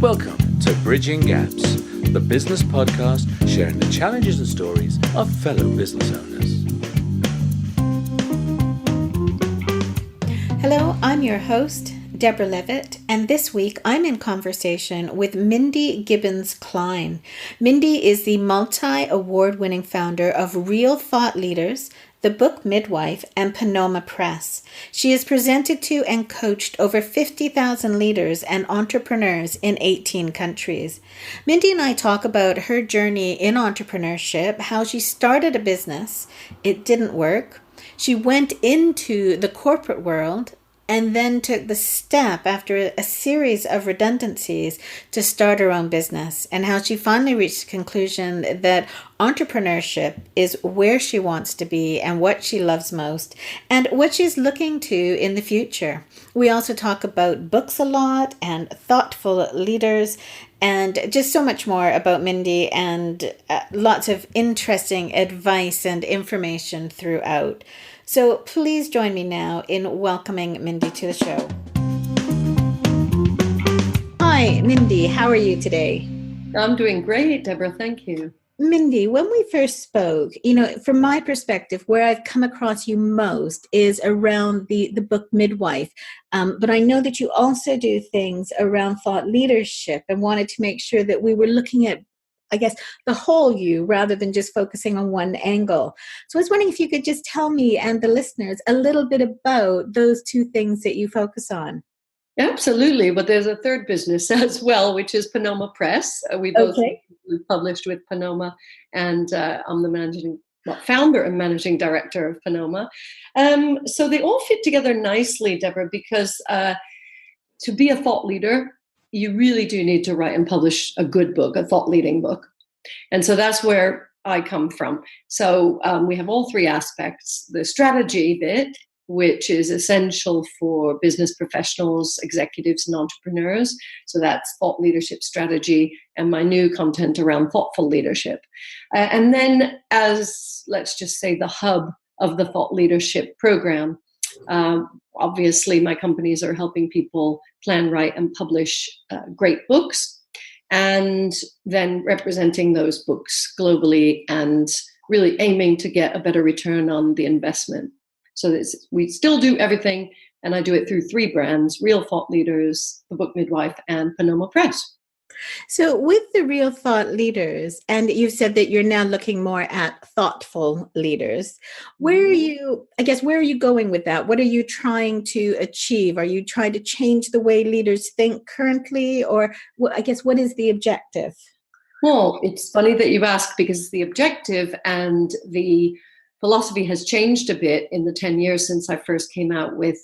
Welcome to Bridging Gaps, the business podcast sharing the challenges and stories of fellow business owners. Hello, I'm your host, Deborah Levitt, and this week I'm in conversation with Mindy Gibbins-Klein. Mindy is the multi-award-winning founder of Real Thought Leaders, the Book Midwife, and Panoma Press. She has presented to and coached over 50,000 leaders and entrepreneurs in 18 countries. Mindy and I talk about her journey in entrepreneurship, how she started a business, it didn't work. She went into the corporate world and then took the step after a series of redundancies to start her own business, and how she finally reached the conclusion that entrepreneurship is where she wants to be and what she loves most and what she's looking to in the future. We also talk about books a lot and thoughtful leaders and just so much more about Mindy and lots of interesting advice and information throughout. So please join me now in welcoming Mindy to the show. Hi, Mindy. How are you today? I'm doing great, Deborah. Thank you. Mindy, when we first spoke, from my perspective, where I've come across you most is around the Book Midwife. But I know that you also do things around thought leadership and wanted to make sure that we were looking at, I guess, the whole you rather than just focusing on one angle. So I was wondering if you could just tell me and the listeners a little bit about those two things that you focus on. Absolutely. But there's a third business as well, which is Panoma Press. We both published with Panoma, and I'm the founder and managing director of Panoma. So they all fit together nicely, Deborah, because to be a thought leader, you really do need to write and publish a good book, a thought leading book. And so that's where I come from. So we have all three aspects: the strategy bit, which is essential for business professionals, executives, and entrepreneurs. So that's thought leadership strategy and my new content around thoughtful leadership. And then as, let's just say, the hub of the thought leadership program, obviously my companies are helping people plan, write, and publish great books, and then representing those books globally and really aiming to get a better return on the investment. So we still do everything, and I do it through three brands: Real Thought Leaders, the Book Midwife, and Panoma Press. So with the Real Thought Leaders, and you've said that you're now looking more at thoughtful leaders, where are you going with that? What are you trying to achieve? Are you trying to change the way leaders think currently, or I guess what is the objective? Well, it's funny that you ask, because the objective and the philosophy has changed a bit in the 10 years since I first came out with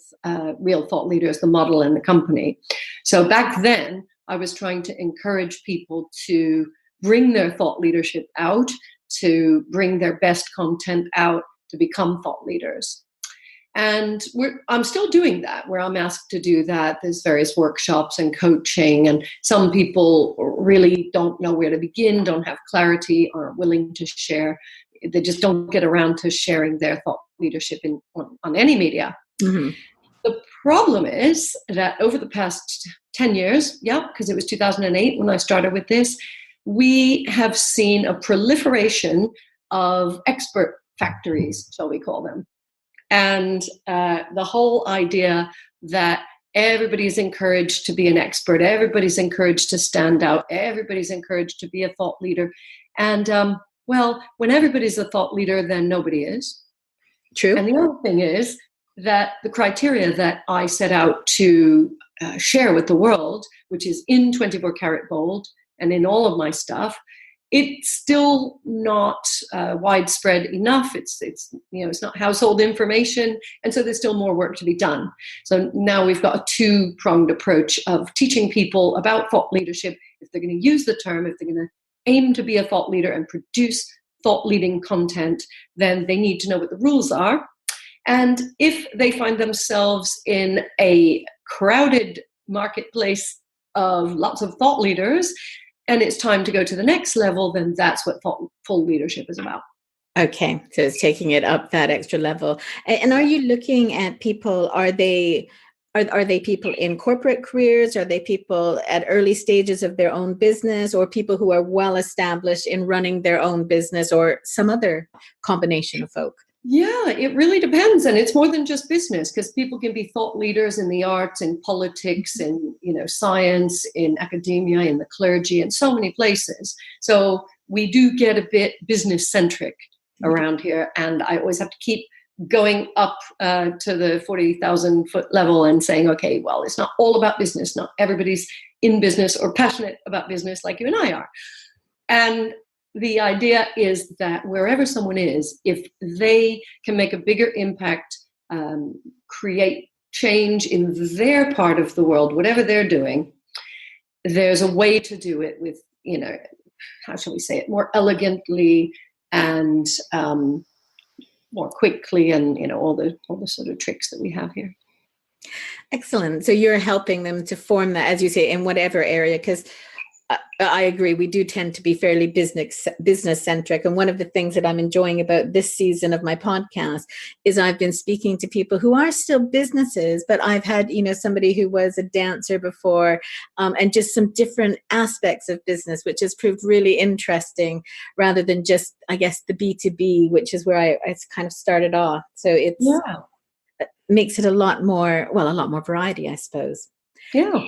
Real Thought Leaders, the model and the company. So back then, I was trying to encourage people to bring their thought leadership out, to bring their best content out, to become thought leaders. And I'm still doing that, where I'm asked to do that. There's various workshops and coaching, and some people really don't know where to begin, don't have clarity, aren't willing to share. They just don't get around to sharing their thought leadership on any media. Mm-hmm. The problem is that over the past 10 years, because it was 2008 when I started with this, we have seen a proliferation of expert factories, shall we call them. And the whole idea that everybody's encouraged to be an expert, everybody's encouraged to stand out, everybody's encouraged to be a thought leader. And well, when everybody's a thought leader, then nobody is. True. And the other thing is that the criteria that I set out to share with the world, which is in 24 karat gold and in all of my stuff, it's still not widespread enough. It's not household information, and so there's still more work to be done. So now we've got a two-pronged approach of teaching people about thought leadership. If they're going to use the term, if they're going to aim to be a thought leader and produce thought leading content, then they need to know what the rules are. And if they find themselves in a crowded marketplace of lots of thought leaders, and it's time to go to the next level, then that's what thoughtful leadership is about. Okay, so it's taking it up that extra level. And are you looking at people, are they Are they people in corporate careers? Are they people at early stages of their own business, or people who are well established in running their own business, or some other combination of folk? Yeah, it really depends. And it's more than just business, because people can be thought leaders in the arts, in politics, in science, in academia, in the clergy, in so many places. So we do get a bit business centric around here. And I always have to keep going up to the 40,000 foot level and saying, okay, well, it's not all about business. Not everybody's in business or passionate about business like you and I are. And the idea is that wherever someone is, if they can make a bigger impact, create change in their part of the world, whatever they're doing, there's a way to do it with, how shall we say it, more elegantly and more quickly, and all the sort of tricks that we have here. Excellent. So you're helping them to form that, as you say, in whatever area, because I agree, we do tend to be fairly business centric. And one of the things that I'm enjoying about this season of my podcast is I've been speaking to people who are still businesses, but I've had, somebody who was a dancer before, and just some different aspects of business, which has proved really interesting rather than just, I guess, the B2B, which is where I kind of started off. So it makes it a lot more variety, I suppose. Yeah.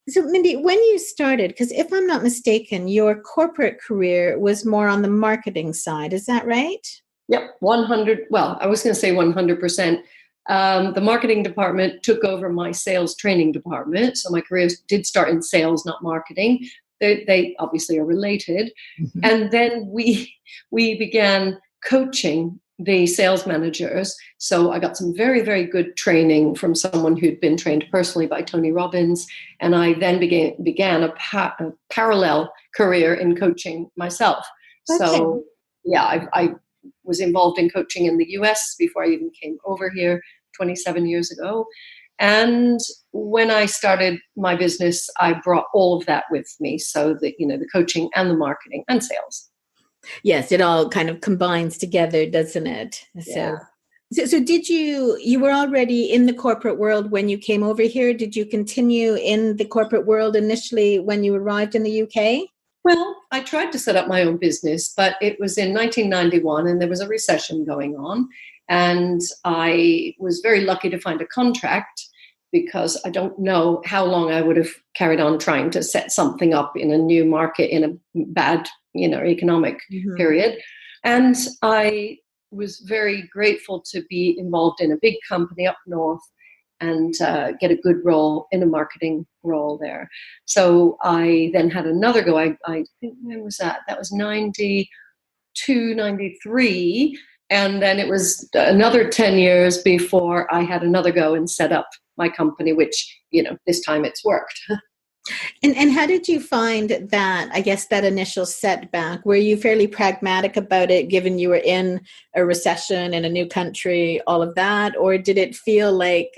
So, Mindy, when you started, because if I'm not mistaken, your corporate career was more on the marketing side. Is that right? Yep, 100. Well, I was going to say 100%. The marketing department took over my sales training department. So my career did start in sales, not marketing. They obviously are related. Mm-hmm. And then we began coaching the sales managers. So I got some very, very good training from someone who'd been trained personally by Tony Robbins. And I then began a parallel career in coaching myself. Okay. So yeah, I was involved in coaching in the US before I even came over here 27 years ago. And when I started my business, I brought all of that with me. So that, the coaching and the marketing and sales. Yes, it all kind of combines together, doesn't it? Yeah. So did you were already in the corporate world when you came over here? Did you continue in the corporate world initially when you arrived in the UK? Well, I tried to set up my own business, but it was in 1991 and there was a recession going on. And I was very lucky to find a contract, because I don't know how long I would have carried on trying to set something up in a new market in a bad, economic period. And I was very grateful to be involved in a big company up north and get a good role in a marketing role there. So I then had another go. I think, when was that? That was 92, 93. And then it was another 10 years before I had another go and set up my company, which, this time it's worked. And how did you find that, I guess, that initial setback? Were you fairly pragmatic about it, given you were in a recession in a new country, all of that? Or did it feel like,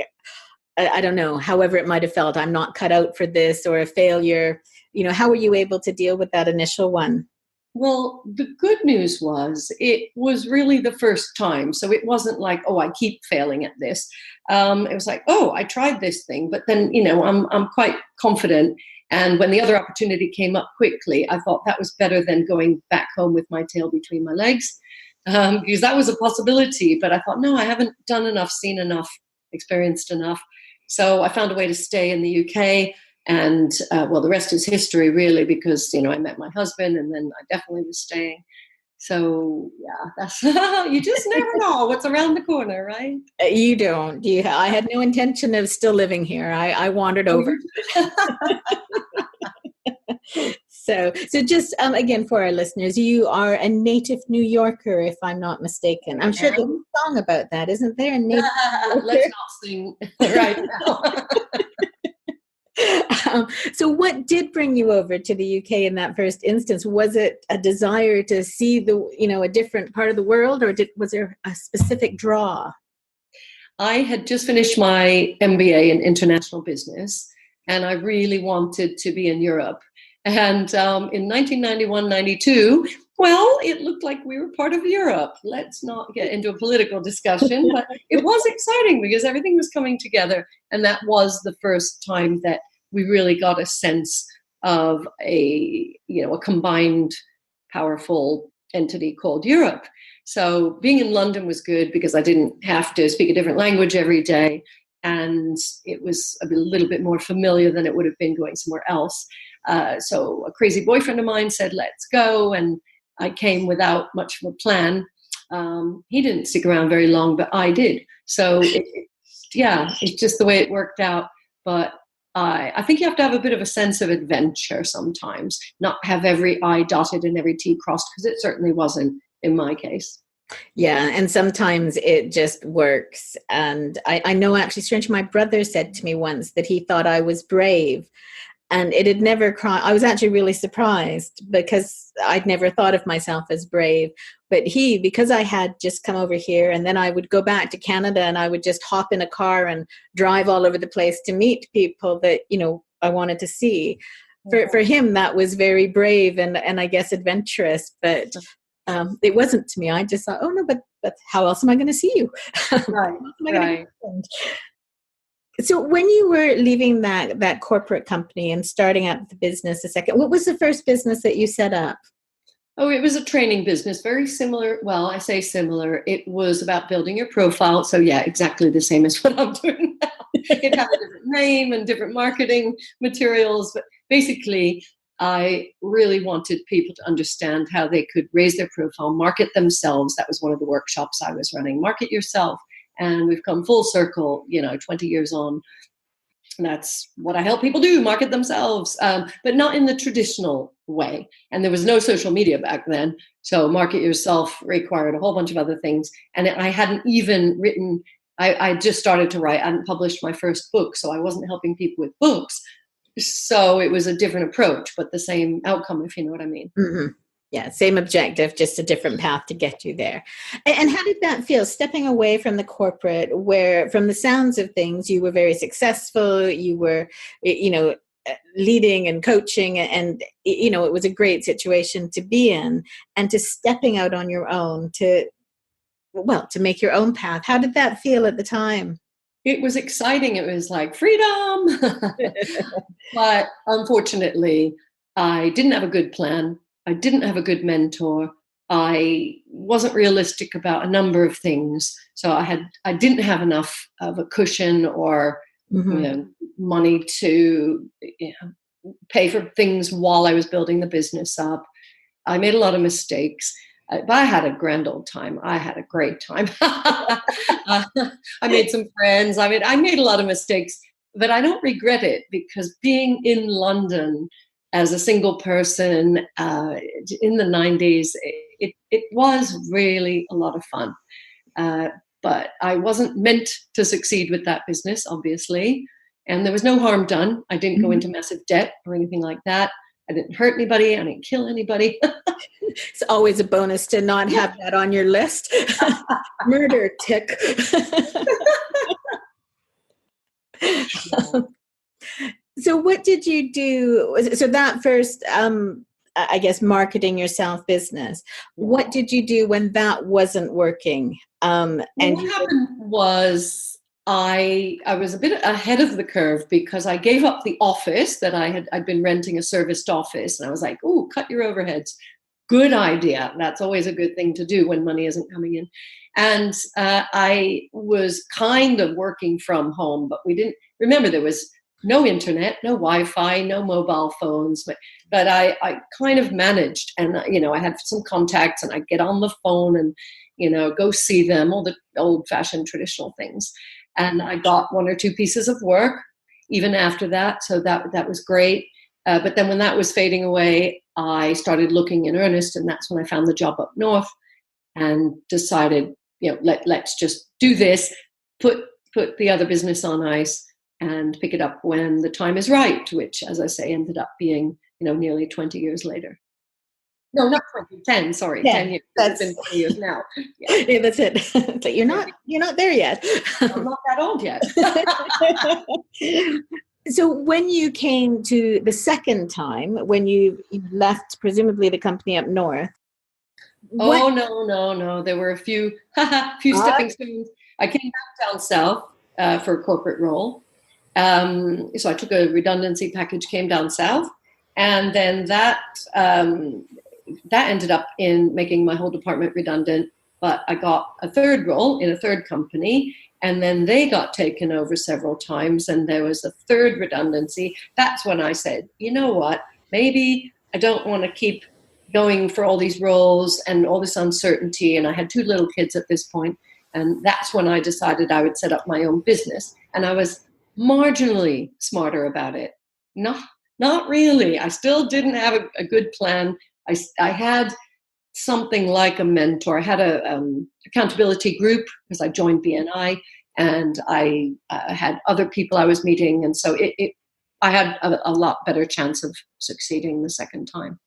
I don't know, however it might have felt, I'm not cut out for this, or a failure? How were you able to deal with that initial one? Well, the good news was it was really the first time. So it wasn't like, oh, I keep failing at this. It was like, oh, I tried this thing, but then, I'm quite confident. And when the other opportunity came up quickly, I thought that was better than going back home with my tail between my legs, because that was a possibility. But I thought, no, I haven't done enough, seen enough, experienced enough. So I found a way to stay in the UK. And, the rest is history, really, because, I met my husband and then I definitely was staying. So, yeah, that's you just never know what's around the corner, right? You don't. I had no intention of still living here. I wandered over. So just, again, for our listeners, you are a native New Yorker, if I'm not mistaken. I'm sure there's a song about that, isn't there? Let's not sing right now. So what did bring you over to the UK in that first instance? Was it a desire to see a different part of the world, or was there a specific draw? I had just finished my MBA in international business, and I really wanted to be in Europe. And in 1991-92, Well, it looked like we were part of Europe. Let's not get into a political discussion, but it was exciting because everything was coming together. And that was the first time that we really got a sense of a combined, powerful entity called Europe. So being in London was good because I didn't have to speak a different language every day. And it was a little bit more familiar than it would have been going somewhere else. So a crazy boyfriend of mine said, let's go. And I came without much of a plan. He didn't stick around very long, but I did. So it's just the way it worked out. But I think you have to have a bit of a sense of adventure sometimes, not have every I dotted and every T crossed, because it certainly wasn't in my case. Yeah, and sometimes it just works. And I know actually, strange, my brother said to me once that he thought I was brave. And it had never crossed. I was actually really surprised because I'd never thought of myself as brave. But because I had just come over here and then I would go back to Canada and I would just hop in a car and drive all over the place to meet people that, I wanted to see. For him, that was very brave and I guess adventurous. But it wasn't to me. I just thought, oh, no, but how else am I going to see you? Right. So when you were leaving that corporate company and starting up the business what was the first business that you set up? Oh, it was a training business, very similar. Well, I say similar. It was about building your profile. So yeah, exactly the same as what I'm doing now. It had a different name and different marketing materials. But basically, I really wanted people to understand how they could raise their profile, market themselves. That was one of the workshops I was running. Market yourself. And we've come full circle, 20 years on. And that's what I help people do, market themselves, but not in the traditional way. And there was no social media back then. So market yourself required a whole bunch of other things. And I hadn't even written, I just started to write. I hadn't published my first book. So I wasn't helping people with books. So it was a different approach, but the same outcome, if you know what I mean. Mm-hmm. Yeah, same objective, just a different path to get you there. And how did that feel, stepping away from the corporate, where from the sounds of things, you were very successful, you were, leading and coaching, and, it was a great situation to be in, and to stepping out on your own to make your own path. How did that feel at the time? It was exciting. It was like freedom. But unfortunately, I didn't have a good plan. I didn't have a good mentor. I wasn't realistic about a number of things. So I didn't have enough of a cushion or money to pay for things while I was building the business up. I made a lot of mistakes. But I had a grand old time. I had a great time. I made some friends. I made a lot of mistakes, but I don't regret it, because being in London as a single person in the 90s, it was really a lot of fun. But I wasn't meant to succeed with that business, obviously. And there was no harm done. I didn't go into massive debt or anything like that. I didn't hurt anybody. I didn't kill anybody. It's always a bonus to not have that on your list. Murder tick. So what did you do? So that first, I guess, marketing yourself business, what did you do when that wasn't working? And what happened was I was a bit ahead of the curve, because I gave up the office that I'd been renting, a serviced office. And I was like, oh, cut your overheads. Good idea. That's always a good thing to do when money isn't coming in. And I was kind of working from home, but we didn't remember there was no internet, no Wi-Fi, no mobile phones, but I kind of managed, and I had some contacts, and I'd get on the phone and go see them, all the old-fashioned traditional things, and I got one or two pieces of work even after that, so that was great. But then when that was fading away, I started looking in earnest, and that's when I found the job up north and decided, let's just do this, put the other business on ice, and pick it up when the time is right, which, as I say, ended up being, nearly 20 years later. No, not 20, 10, sorry, yeah, 10 years. It's been 20 years now. Yeah, that's it. It's like, you're not there yet. I'm not that old yet. So when you came to the second time, when you left, presumably, the company up north, What? Oh, no. There were a few stepping stones. I came back down south for a corporate role. So I took a redundancy package, came down south, and then that ended up in making my whole department redundant. But I got a third role in a third company, and then they got taken over several times, and there was a third redundancy. That's when I said, you know what, maybe I don't want to keep going for all these roles and all this uncertainty. And I had 2 little kids at this point, and that's when I decided I would set up my own business. And I was marginally smarter about it. Not really. I still didn't have a good plan. I had something like a mentor. I had a accountability group because I joined BNI, and I had other people I was meeting, and so I had a lot better chance of succeeding the second time.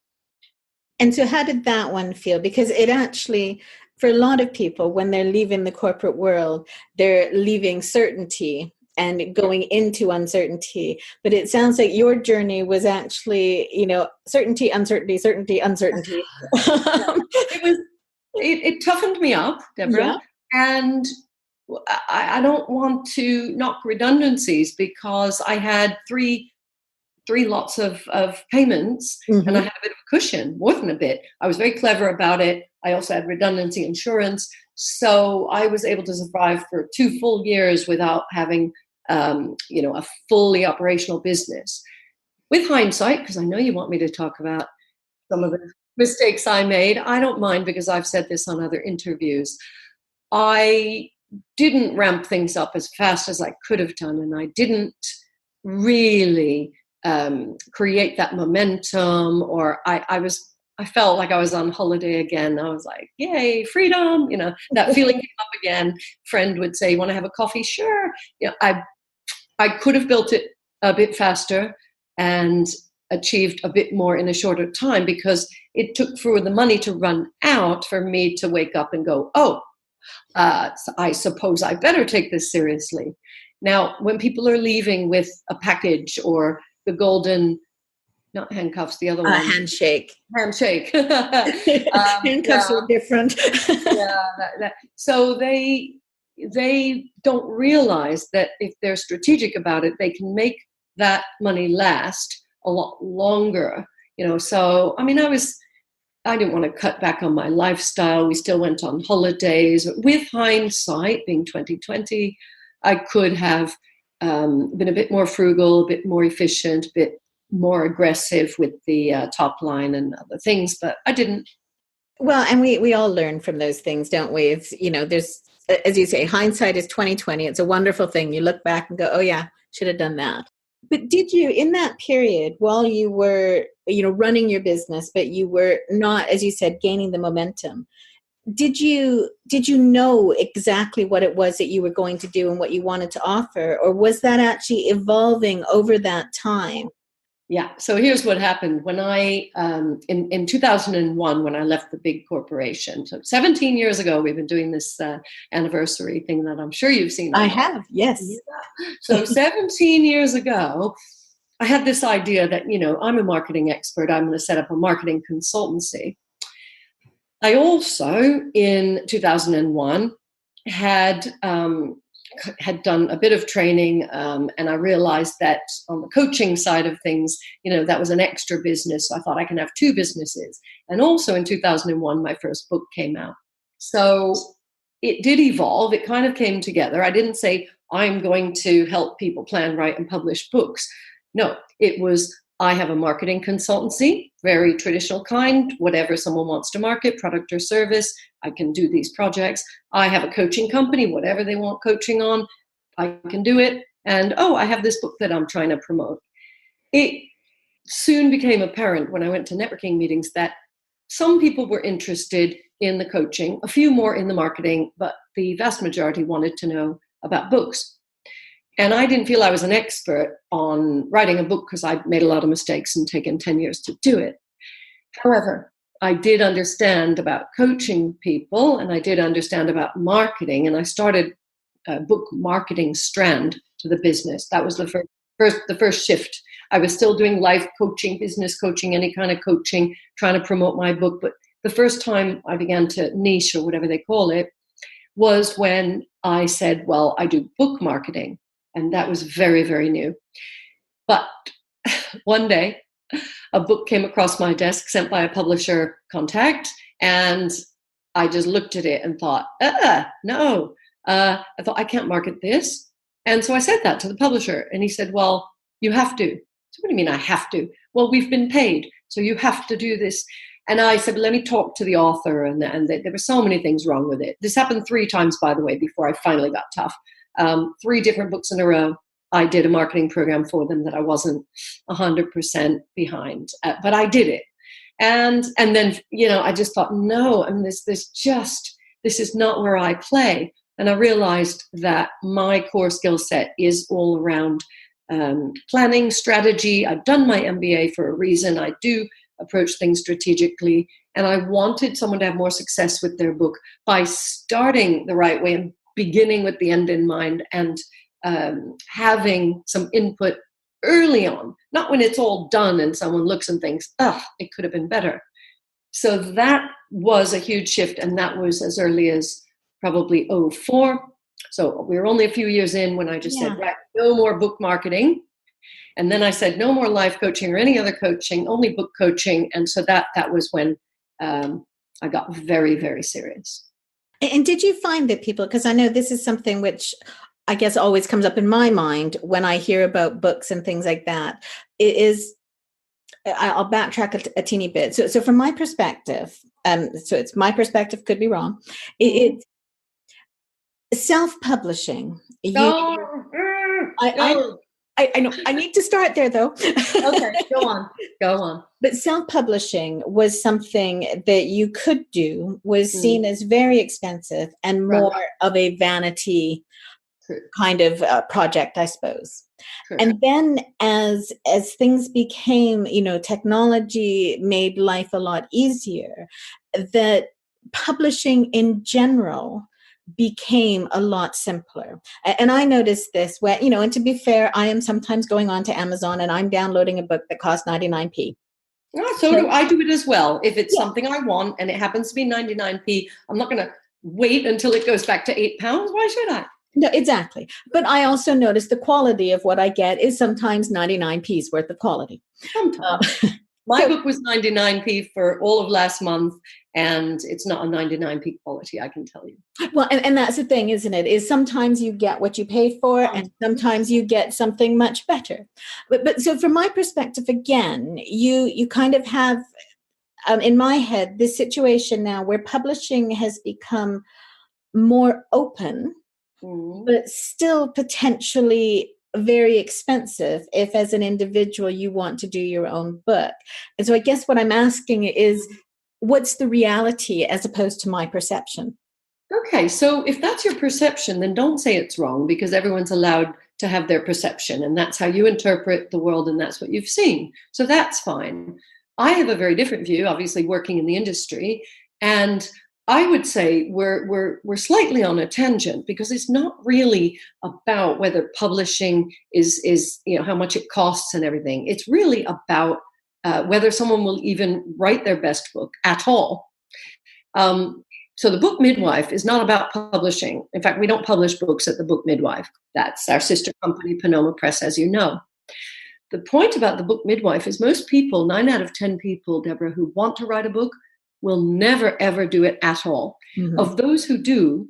And so how did that one feel? Because it actually, for a lot of people, when they're leaving the corporate world, they're leaving certainty and going into uncertainty. But it sounds like your journey was actually, certainty, uncertainty, certainty, uncertainty. It toughened me up, Deborah. Yeah. And I don't want to knock redundancies because I had three lots of payments, mm-hmm. and I had a bit of a cushion, more than a bit. I was very clever about it. I also had redundancy insurance. So I was able to survive for 2 full years without having a fully operational business. With hindsight, because I know you want me to talk about some of the mistakes I made, I don't mind because I've said this on other interviews. I didn't ramp things up as fast as I could have done, and I didn't really create that momentum, or I felt like I was on holiday again. I was like, yay, freedom, that feeling came up again. Friend would say, you want to have a coffee? Sure. I could have built it a bit faster and achieved a bit more in a shorter time, because it took for the money to run out for me to wake up and go, I suppose I better take this seriously. Now, when people are leaving with a package or the golden, not handcuffs, the other one. Handshake. Handcuffs are different. So they don't realize that if they're strategic about it, they can make that money last a lot longer. So, I didn't want to cut back on my lifestyle. We still went on holidays. With hindsight, being 2020, I could have been a bit more frugal, a bit more efficient, a bit more aggressive with the top line and other things, but I didn't. Well, and we all learn from those things, don't we? It's, there's, as you say, hindsight is 2020. It's a wonderful thing. You look back and go, oh yeah, should have done that. But did you, in that period, while you were, running your business, but you were not, as you said, gaining the momentum, did you know exactly what it was that you were going to do and what you wanted to offer? Or was that actually evolving over that time? Yeah. So here's what happened. When I, in 2001, when I left the big corporation, so 17 years ago, we've been doing this anniversary thing that I'm sure you've seen. I have, yes. Yeah. So 17 years ago, I had this idea that, I'm a marketing expert. I'm going to set up a marketing consultancy. I also, in 2001, had done a bit of training, and I realized that on the coaching side of things, that was an extra business. So I thought I can have 2 businesses. And also in 2001, my first book came out. So it did evolve. It kind of came together. I didn't say, I'm going to help people plan, write, and publish books. No, it was, I have a marketing consultancy, very traditional kind, whatever someone wants to market, product or service, I can do these projects. I have a coaching company, whatever they want coaching on, I can do it. And, I have this book that I'm trying to promote. It soon became apparent when I went to networking meetings that some people were interested in the coaching, a few more in the marketing, but the vast majority wanted to know about books. And I didn't feel I was an expert on writing a book because I'd made a lot of mistakes and taken 10 years to do it. However, I did understand about coaching people, and I did understand about marketing, and I started a book marketing strand to the business. That was the first shift. I was still doing life coaching, business coaching, any kind of coaching, trying to promote my book, but the first time I began to niche, or whatever they call it, was when I said, well, I do book marketing. And that was very, very new. But one day, a book came across my desk sent by a publisher contact, and I just looked at it and thought, no. I thought, I can't market this. And so I said that to the publisher, and he said, well, you have to. So what do you mean I have to? Well, we've been paid, so you have to do this. And I said, let me talk to the author. And there were so many things wrong with it. This happened 3 times, by the way, before I finally got tough. 3 different books in a row. I did a marketing program for them that I wasn't 100% behind, but I did it. And then, I just thought, no, I mean, this is not where I play. And I realized that my core skill set is all around planning, strategy. I've done my MBA for a reason. I do approach things strategically. And I wanted someone to have more success with their book by starting the right way and beginning with the end in mind, and having some input early on, not when it's all done and someone looks and thinks, it could have been better. So that was a huge shift, and that was as early as probably 2004. So we were only a few years in when I just said, right, no more book marketing. And then I said, no more life coaching or any other coaching, only book coaching. And so that was when I got very, very serious. And did you find that people, because I know this is something which I guess always comes up in my mind when I hear about books and things like that, I'll backtrack a teeny bit. So from my perspective, so it's my perspective, could be wrong. It's self-publishing. I know. I need to start there, though. Okay, go on. But self-publishing was something that you could do, was seen as very expensive and more of a vanity kind of project, I suppose. Correct. And then as things became, technology made life a lot easier, that publishing in general became a lot simpler. And I noticed this when, and to be fair, I am sometimes going on to Amazon and I'm downloading a book that costs 99p. So do I do it as well. If it's something I want and it happens to be 99p, I'm not going to wait until it goes back to £8. Why should I? No, exactly. But I also notice the quality of what I get is sometimes 99p's worth of quality. Sometimes. My book was 99p for all of last month, and it's not a 99p quality, I can tell you. Well, and that's the thing, isn't it? Is sometimes you get what you paid for, and sometimes you get something much better. But so from my perspective, again, you kind of have, in my head, this situation now where publishing has become more open, but still potentially very expensive if as an individual you want to do your own book. And so I guess what I'm asking is, what's the reality as opposed to my perception? Okay, so if that's your perception, then don't say it's wrong, because everyone's allowed to have their perception, and that's how you interpret the world, and that's what you've seen. So that's fine. I have a very different view, obviously working in the industry, and I would say we're slightly on a tangent, because it's not really about whether publishing is how much it costs and everything. It's really about whether someone will even write their best book at all. So the Book Midwife is not about publishing. In fact, we don't publish books at the Book Midwife. That's our sister company, Panoma Press, as you know. The point about the Book Midwife is most people, 9 out of 10 people, Deborah, who want to write a book will never, ever do it at all. Mm-hmm. Of those who do,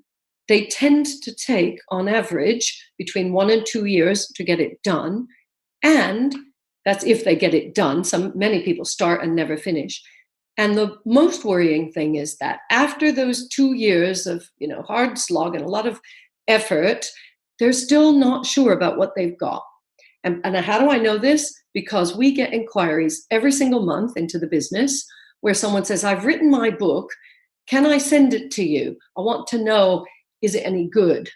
they tend to take, on average, between 1 and 2 years to get it done. And that's if they get it done. Many people start and never finish. And the most worrying thing is that after those 2 years of, hard slog and a lot of effort, they're still not sure about what they've got. And how do I know this? Because we get inquiries every single month into the business where someone says, I've written my book. Can I send it to you? I want to know, is it any good?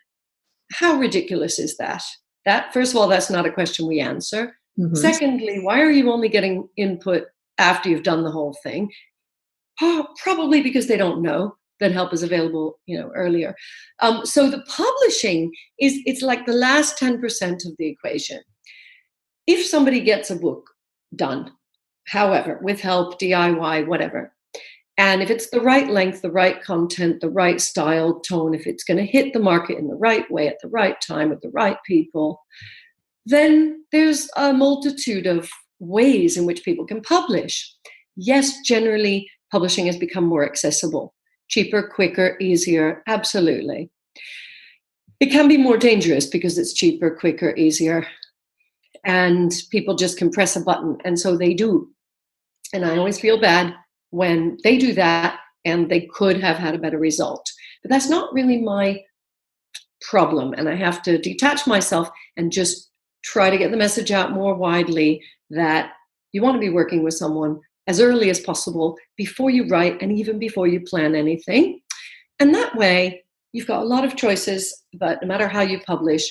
How ridiculous is that? That, first of all, that's not a question we answer. Mm-hmm. Secondly, why are you only getting input after you've done the whole thing? Probably because they don't know that help is available, earlier. So the publishing it's like the last 10% of the equation. If somebody gets a book done, however, with help, DIY, whatever, And if it's the right length, the right content, the right style, tone, if it's going to hit the market in the right way, at the right time, with the right people, then there's a multitude of ways in which people can publish. Yes, generally, publishing has become more accessible, cheaper, quicker, easier, absolutely. It can be more dangerous because it's cheaper, quicker, easier, and people just can press a button, and so they do. And I always feel bad when they do that and they could have had a better result. But that's not really my problem, and I have to detach myself and just try to get the message out more widely that you want to be working with someone as early as possible before you write and even before you plan anything. And that way, you've got a lot of choices, but no matter how you publish,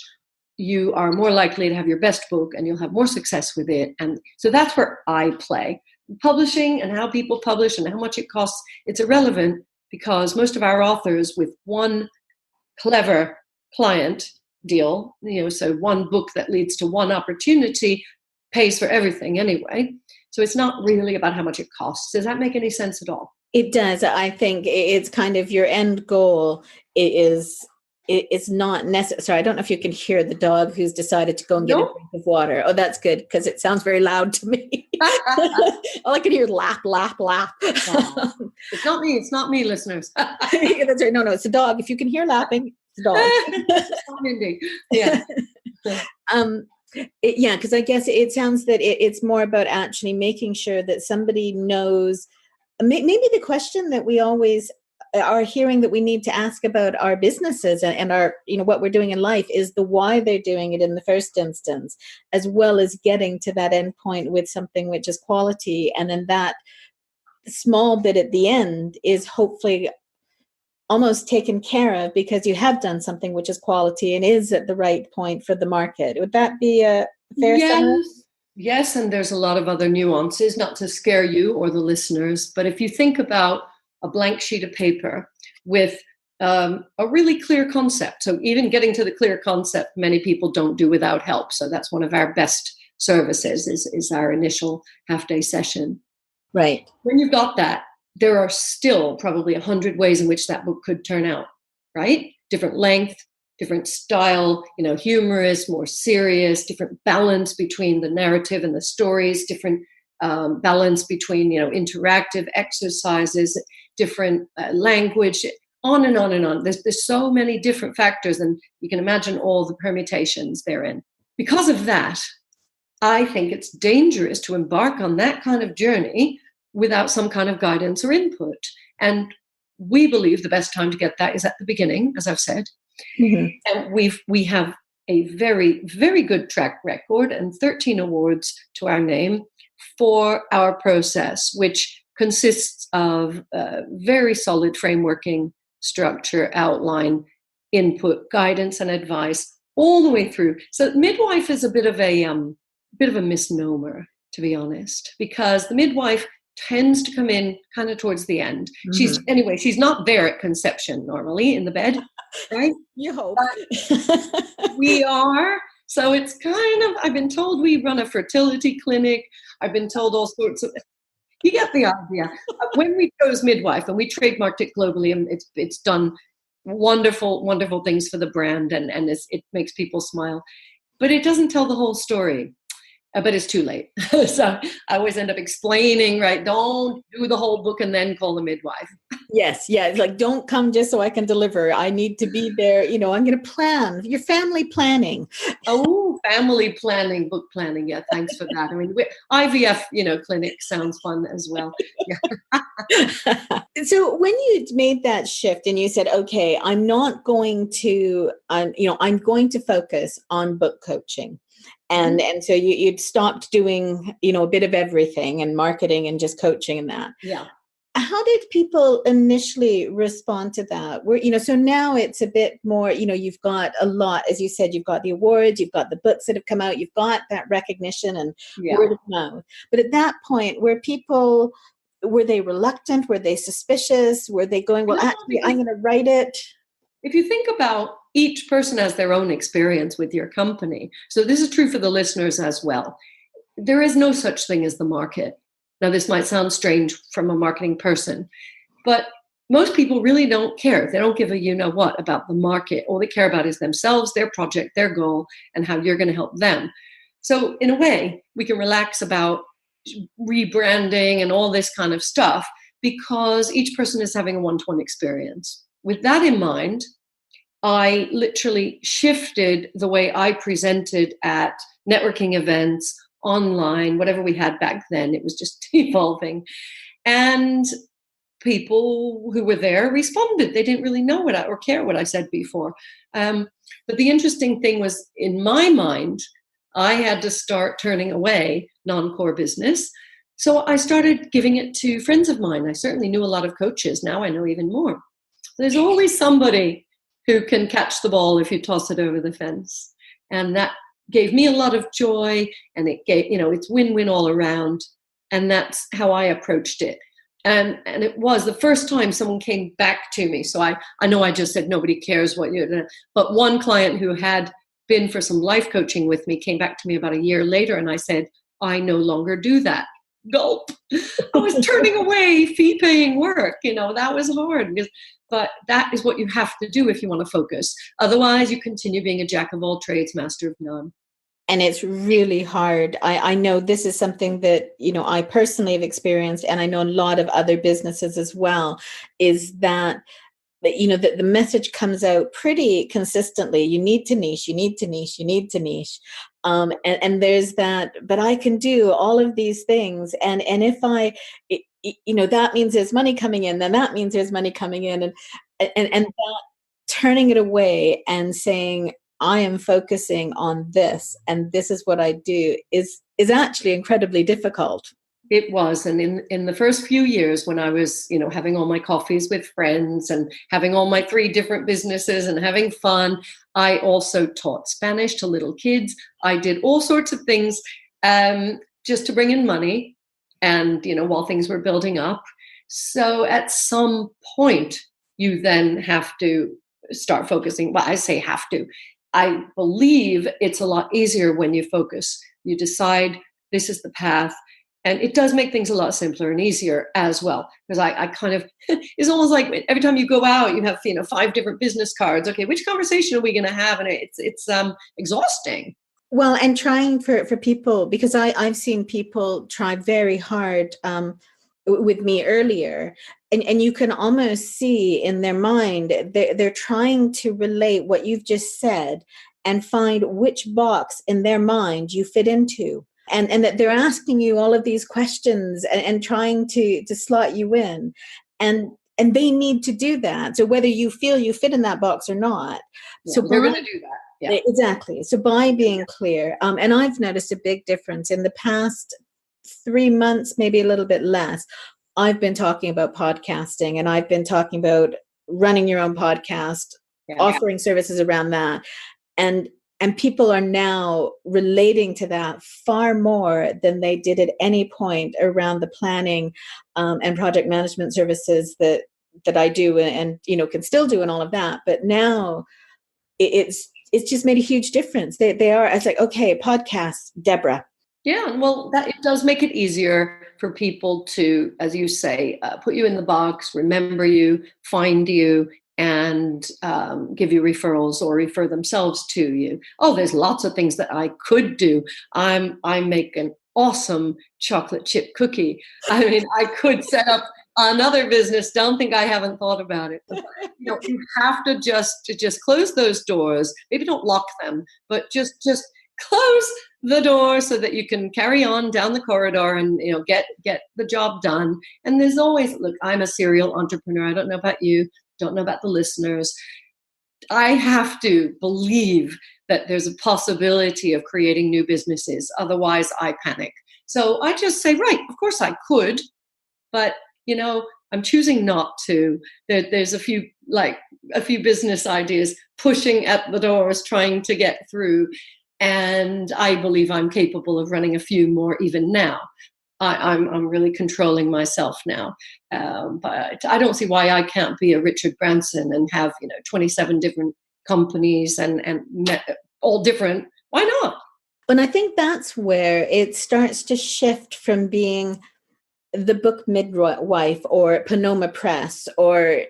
you are more likely to have your best book and you'll have more success with it. And so that's where I play. Publishing and how people publish and how much it costs, it's irrelevant because most of our authors with one clever client deal, so one book that leads to one opportunity pays for everything anyway. So it's not really about how much it costs. Does that make any sense at all? It does. I think it's kind of your end goal it's not necessary. Sorry, I don't know if you can hear the dog who's decided to go and get a drink of water. Oh, that's good because it sounds very loud to me. All I can hear is lap, lap, lap. Wow. It's not me, listeners. That's right. No, it's a dog. If you can hear lapping, it's a dog. It's not Mindy. Yeah. Yeah, because I guess it sounds that it's more about actually making sure that somebody knows. Maybe the question that we always are hearing that we need to ask about our businesses and our, what we're doing in life is the why they're doing it in the first instance, as well as getting to that end point with something which is quality. And then that small bit at the end is hopefully almost taken care of because you have done something which is quality and is at the right point for the market. Would that be a fair summary? Yes, and there's a lot of other nuances, not to scare you or the listeners, but if you think about a blank sheet of paper with a really clear concept. So even getting to the clear concept, many people don't do without help. So that's one of our best services is our initial half-day session. Right. When you've got that, there are still probably 100 ways in which that book could turn out, right? Different length, different style, humorous, more serious, different balance between the narrative and the stories, different balance between, interactive exercises, different language, on and on and on. There's so many different factors, and you can imagine all the permutations therein. Because of that, I think it's dangerous to embark on that kind of journey without some kind of guidance or input. And we believe the best time to get that is at the beginning, as I've said. Mm-hmm. And we have a very, very good track record and 13 awards to our name for our process, which consists of very solid frameworking, structure, outline, input, guidance, and advice all the way through. So midwife is a bit of a misnomer, to be honest, because the midwife tends to come in kind of towards the end. Mm-hmm. She's not there at conception normally in the bed, right? You hope. We are. So it's kind of, I've been told we run a fertility clinic. I've been told all sorts of, you get the idea. When we chose midwife and we trademarked it globally, and it's done wonderful, wonderful things for the brand, and it makes people smile. But it doesn't tell the whole story. But it's too late. So I always end up explaining, right? Don't do the whole book and then call the midwife. Yes. Yeah. It's like, don't come just so I can deliver. I need to be there. I'm going to plan your family planning. Oh, family planning, book planning. Yeah. Thanks for that. I mean, IVF, clinic sounds fun as well. Yeah. So when you made that shift and you said, okay, I'm going to focus on book coaching. And so you'd stopped doing, a bit of everything and marketing and just coaching and that. Yeah. How did people initially respond to that? So now it's a bit more, you've got a lot, as you said, you've got the awards, you've got the books that have come out, you've got that recognition and word of mouth. But at that point, were they reluctant? Were they suspicious? Were they going, well, actually, I'm going to write it? If you think about each person has their own experience with your company. So this is true for the listeners as well. There is no such thing as the market. Now, this might sound strange from a marketing person, But most people really don't care. They don't give a what about the market. All they care about is themselves, their project, their goal, and how you're going to help them. So in a way, we can relax about rebranding and all this kind of stuff because each person is having a one-to-one experience. With that in mind, I literally shifted the way I presented at networking events, online, whatever we had back then. It was just evolving. And people who were there responded. They didn't really know or care what I said before. But the interesting thing was, in my mind, I had to start turning away non-core business. So I started giving it to friends of mine. I certainly knew a lot of coaches. Now I know even more. There's always somebody who can catch the ball if you toss it over the fence. And that gave me a lot of joy, and it gave, it's win-win all around. And that's how I approached it. And it was the first time someone came back to me. So I know I just said nobody cares what you're doing. But one client who had been for some life coaching with me came back to me about a year later, and I said, I no longer do that. Gulp. I was turning away fee-paying work. That was hard. But that is what you have to do if you want to focus. Otherwise, you continue being a jack of all trades, master of none. And it's really hard. I know this is something that, I personally have experienced, and I know a lot of other businesses as well, is that the message comes out pretty consistently. You need to niche, you need to niche, you need to niche. And there's that, but I can do all of these things. And if that means there's money coming in, then that means there's money coming in. And that turning it away and saying, I am focusing on this, and this is what I do, is actually incredibly difficult. It was. And in the first few years when I was, having all my coffees with friends and having all my 3 different businesses and having fun, I also taught Spanish to little kids. I did all sorts of things just to bring in money and, while things were building up. So at some point, you then have to start focusing. Well, I say have to. I believe it's a lot easier when you focus. You decide this is the path. And it does make things a lot simpler and easier as well. Because I kind of, it's almost like every time you go out, you have, 5 different business cards. Okay, which conversation are we going to have? And it's exhausting. Well, and trying for people, because I've seen people try very hard with me earlier. And you can almost see in their mind, they're trying to relate what you've just said and find which box in their mind you fit into. And that they're asking you all of these questions and trying to slot you in. And they need to do that. So whether you feel you fit in that box or not. Yeah, so they're going to do that. Yeah. Exactly. So by being clear, and I've noticed a big difference in the past 3 months, maybe a little bit less. I've been talking about podcasting, and I've been talking about running your own podcast, offering services around that. And people are now relating to that far more than they did at any point around the planning and project management services that I do and can still do and all of that. But now it's just made a huge difference. They are. It's like, okay, podcast, Deborah. Yeah, well, it does make it easier for people to, as you say, put you in the box, remember you, find you, and give you referrals or refer themselves to you. Oh, there's lots of things that I could do. I make an awesome chocolate chip cookie. I mean, I could set up another business. Don't think I haven't thought about it. But, you have to just close those doors. Maybe don't lock them, but just close the door so that you can carry on down the corridor and get the job done. And there's always, look, I'm a serial entrepreneur. I don't know about you. Don't know about the listeners. I have to believe that there's a possibility of creating new businesses. Otherwise, I panic. So I just say, right, of course I could, but I'm choosing not to. There's a few business ideas pushing at the doors, trying to get through. And I believe I'm capable of running a few more even now. I'm really controlling myself now, but I don't see why I can't be a Richard Branson and have 27 different companies and all different. Why not? And I think that's where it starts to shift from being the Book Midwife or Panoma Press or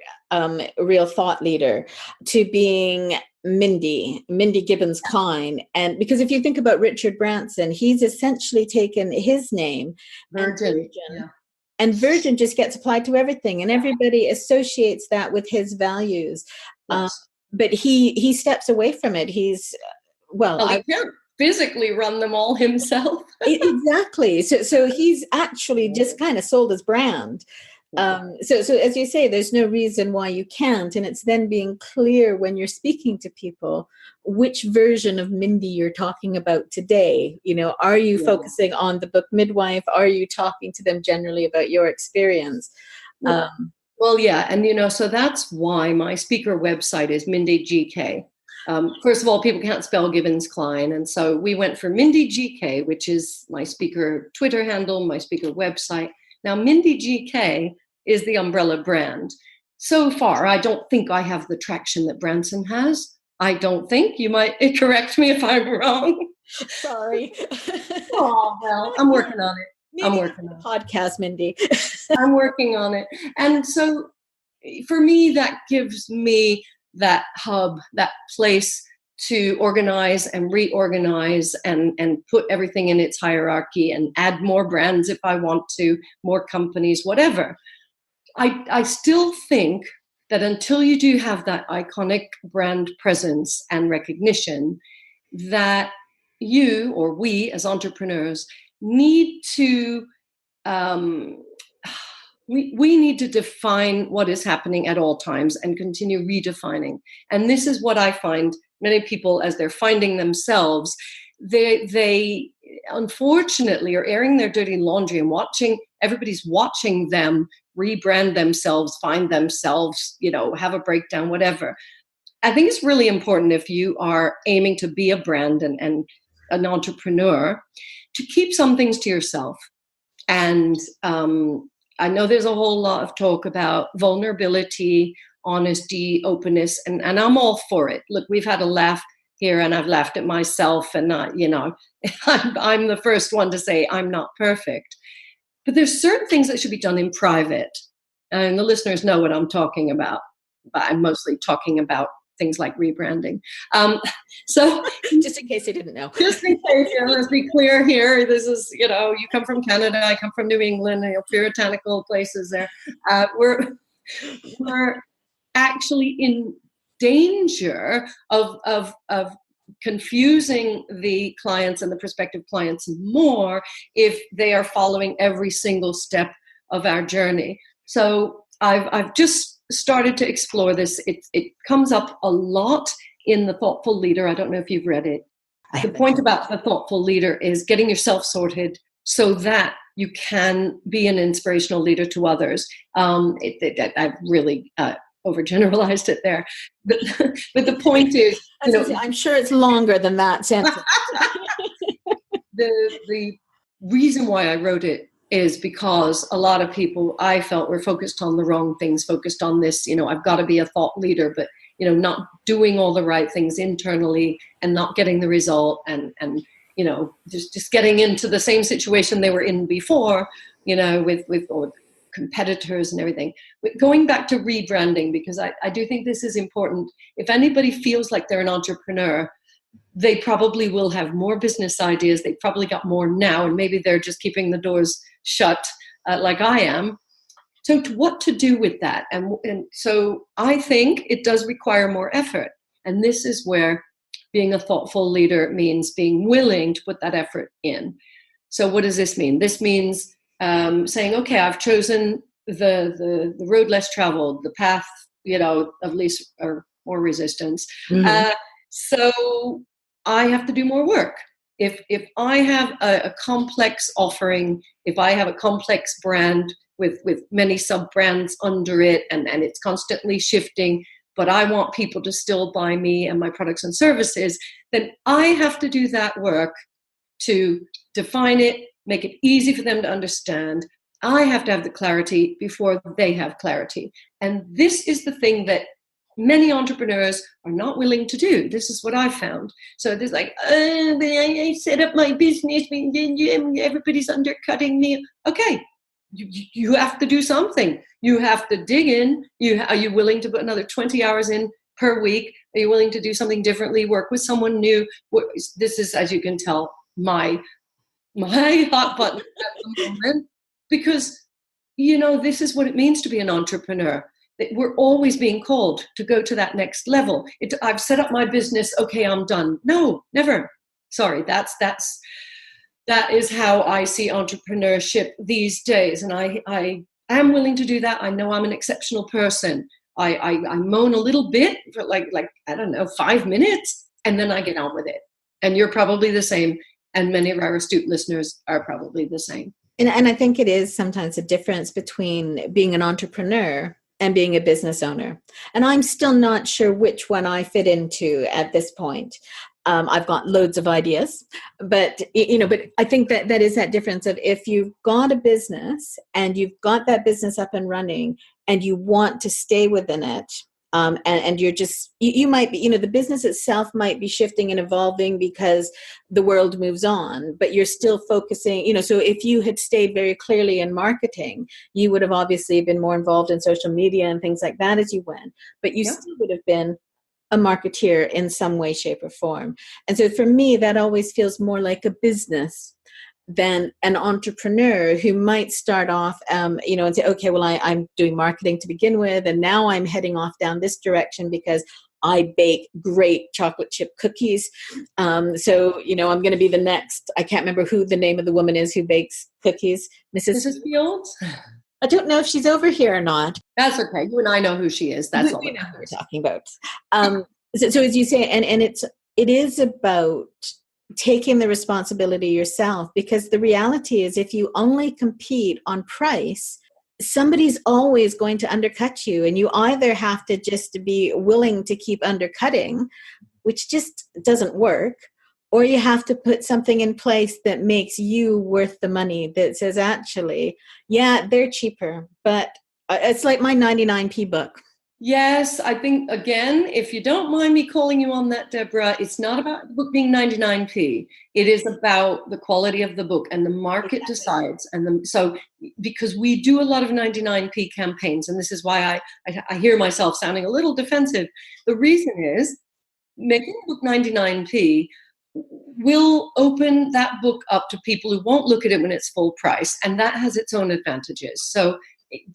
Real Thought Leader to being Mindy Gibbins-Klein. And because if you think about Richard Branson, he's essentially taken his name Virgin. And Virgin just gets applied to everything, and everybody associates that with his values. Yes. But he steps away from it. He's He can't physically run them all himself. Exactly. So he's actually just kind of sold his brand. So as you say, there's no reason why you can't. And it's then being clear when you're speaking to people, which version of Mindy you're talking about today. Are you focusing on the Book Midwife? Are you talking to them generally about your experience? Well, yeah. And, so that's why my speaker website is Mindy GK. First of all, people can't spell Gibbins-Klein. And so we went for Mindy GK, which is my speaker Twitter handle, my speaker website. Now, Mindy GK is the umbrella brand. So far, I don't think I have the traction that Branson has. I don't think. You might correct me if I'm wrong. Sorry. Oh, well, I'm working on it. Maybe I'm working on the podcast, Mindy. I'm working on it. And so for me, that gives me that hub, that place to organize and reorganize and put everything in its hierarchy and add more brands if I want to, more companies, whatever. I still think that until you do have that iconic brand presence and recognition, that you or we as entrepreneurs need to we need to define what is happening at all times and continue redefining. And this is what I find many people, as they're finding themselves, they unfortunately are airing their dirty laundry and everybody's watching them rebrand themselves, find themselves, have a breakdown, whatever. I think it's really important if you are aiming to be a brand and an entrepreneur to keep some things to yourself. And I know there's a whole lot of talk about vulnerability, honesty, openness, and I'm all for it. Look, we've had a laugh here and I've laughed at myself and I'm the first one to say I'm not perfect. But there's certain things that should be done in private. And the listeners know what I'm talking about. But I'm mostly talking about things like rebranding. So just in case you didn't know. Just in case, let's be clear here. This is, you come from Canada, I come from New England, puritanical places there. We're actually in danger of confusing the clients and the prospective clients more if they are following every single step of our journey. So I've just started to explore this. It comes up a lot in The Thoughtful Leader. I don't know if you've read it. The point about The Thoughtful Leader is getting yourself sorted so that you can be an inspirational leader to others. I've really overgeneralized it there. But the point is, I'm sure it's longer than that sentence. The reason why I wrote it is because a lot of people I felt were focused on the wrong things, focused on this, I've got to be a thought leader, but, not doing all the right things internally and not getting the result and just getting into the same situation they were in before, with or competitors and everything. But going back to rebranding, because I do think this is important. If anybody feels like they're an entrepreneur, they probably will have more business ideas. They probably got more now, and maybe they're just keeping the doors shut like I am. So what to do with that? And so I think it does require more effort. And this is where being a thoughtful leader means being willing to put that effort in. So what does this mean? This means saying, okay, I've chosen the road less traveled, the path, of least or more resistance. Mm-hmm. So I have to do more work. If I have a complex offering, if I have a complex brand with many sub-brands under it and it's constantly shifting, but I want people to still buy me and my products and services, then I have to do that work to define it, make it easy for them to understand. I have to have the clarity before they have clarity. And this is the thing that many entrepreneurs are not willing to do. This is what I found. So there's like, I set up my business, everybody's undercutting me. Okay, you have to do something. You have to dig in. Are you willing to put another 20 hours in per week? Are you willing to do something differently? Work with someone new? This is, as you can tell, my hot button at the moment, because this is what it means to be an entrepreneur. We're always being called to go to that next level. I've set up my business. Okay, I'm done. No, never. Sorry, that is how I see entrepreneurship these days, and I am willing to do that. I know I'm an exceptional person. I moan a little bit for like I don't know, 5 minutes, and then I get on with it. And you're probably the same, and many of our astute listeners are probably the same. And I think it is sometimes a difference between being an entrepreneur and being a business owner. And I'm still not sure which one I fit into at this point. I've got loads of ideas, but I think that is that difference of if you've got a business and you've got that business up and running and you want to stay within it, and you're just, you might be, the business itself might be shifting and evolving because the world moves on, but you're still focusing, so if you had stayed very clearly in marketing, you would have obviously been more involved in social media and things like that as you went, but you still would have been a marketeer in some way, shape, or form. And so for me, that always feels more like a business than an entrepreneur who might start off, and say, okay, well, I'm doing marketing to begin with, and now I'm heading off down this direction because I bake great chocolate chip cookies. So, I'm going to be the next, I can't remember who the name of the woman is who bakes cookies. Mrs. Fields? I don't know if she's over here or not. That's okay. You and I know who she is. That's all we know who we're talking about. So as you say, and it is about taking the responsibility yourself, because the reality is if you only compete on price, somebody's always going to undercut you, and you either have to just be willing to keep undercutting, which just doesn't work, or you have to put something in place that makes you worth the money, that says, actually, yeah, they're cheaper, but it's like my 99p book. Yes, I think, again, if you don't mind me calling you on that, Deborah, it's not about the book being 99p. It is about the quality of the book, and the market decides. So because we do a lot of 99p campaigns, and this is why I hear myself sounding a little defensive. The reason is making the book 99p will open that book up to people who won't look at it when it's full price, and that has its own advantages. So,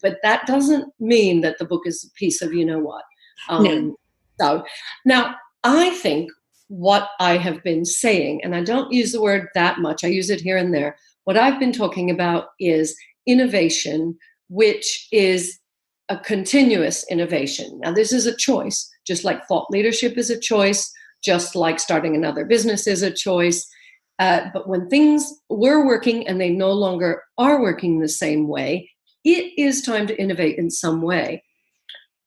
but that doesn't mean that the book is a piece of what. No. So now I think what I have been saying, and I don't use the word that much, I use it here and there. What I've been talking about is innovation, which is a continuous innovation. Now, this is a choice, just like thought leadership is a choice, just like starting another business is a choice. But when things were working and they no longer are working the same way, it is time to innovate in some way.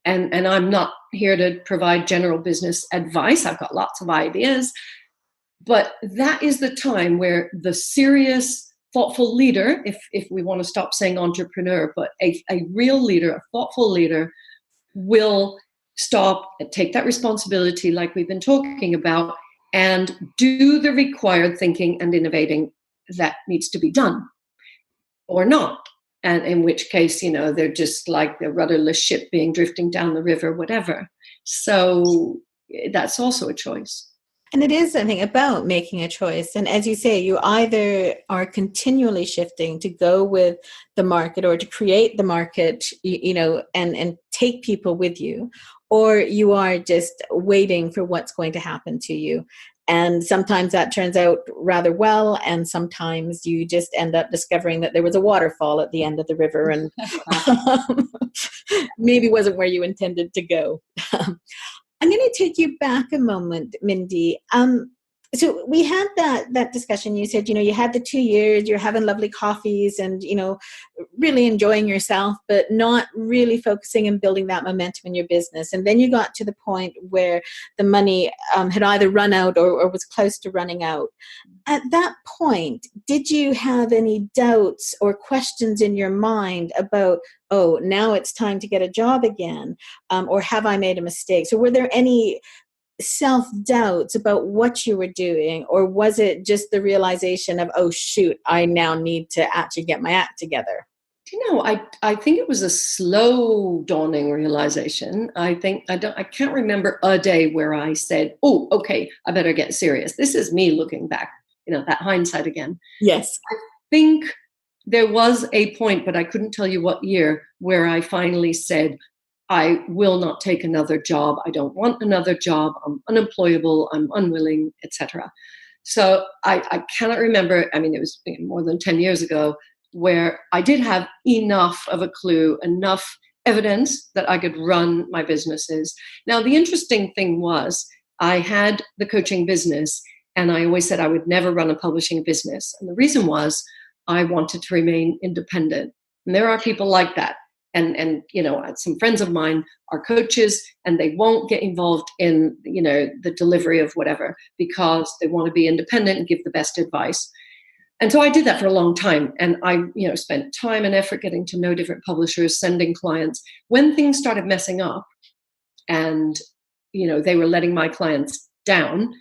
And I'm not here to provide general business advice. I've got lots of ideas. But that is the time where the serious, thoughtful leader, if we want to stop saying entrepreneur, but a real leader, a thoughtful leader, will stop and take that responsibility like we've been talking about and do the required thinking and innovating that needs to be done, or not. And in which case, they're just like the rudderless ship being drifting down the river, whatever. So that's also a choice. And it is, I think, about making a choice. And as you say, you either are continually shifting to go with the market or to create the market, and take people with you, or you are just waiting for what's going to happen to you. And sometimes that turns out rather well, and sometimes you just end up discovering that there was a waterfall at the end of the river and maybe wasn't where you intended to go. I'm going to take you back a moment, Mindy. So we had that discussion. You said, you had the 2 years, you're having lovely coffees and, really enjoying yourself, but not really focusing and building that momentum in your business. And then you got to the point where the money had either run out or was close to running out. At that point, did you have any doubts or questions in your mind about, oh, now it's time to get a job again? Or have I made a mistake? So were there any self-doubts about what you were doing, or was it just the realization of, oh shoot, I now need to actually get my act together? I think it was a slow dawning realization. I can't remember a day where I said, oh, okay, I better get serious. This is me looking back, that hindsight again. Yes. I think there was a point, but I couldn't tell you what year, where I finally said, I will not take another job. I don't want another job. I'm unemployable. I'm unwilling, etc. So I cannot remember. I mean, it was more than 10 years ago, where I did have enough of a clue, enough evidence that I could run my businesses. Now, the interesting thing was I had the coaching business, and I always said I would never run a publishing business. And the reason was I wanted to remain independent. And there are people like that. And some friends of mine are coaches, and they won't get involved in, the delivery of whatever, because they want to be independent and give the best advice. And so I did that for a long time. And I, spent time and effort getting to know different publishers, sending clients. When things started messing up and, they were letting my clients down,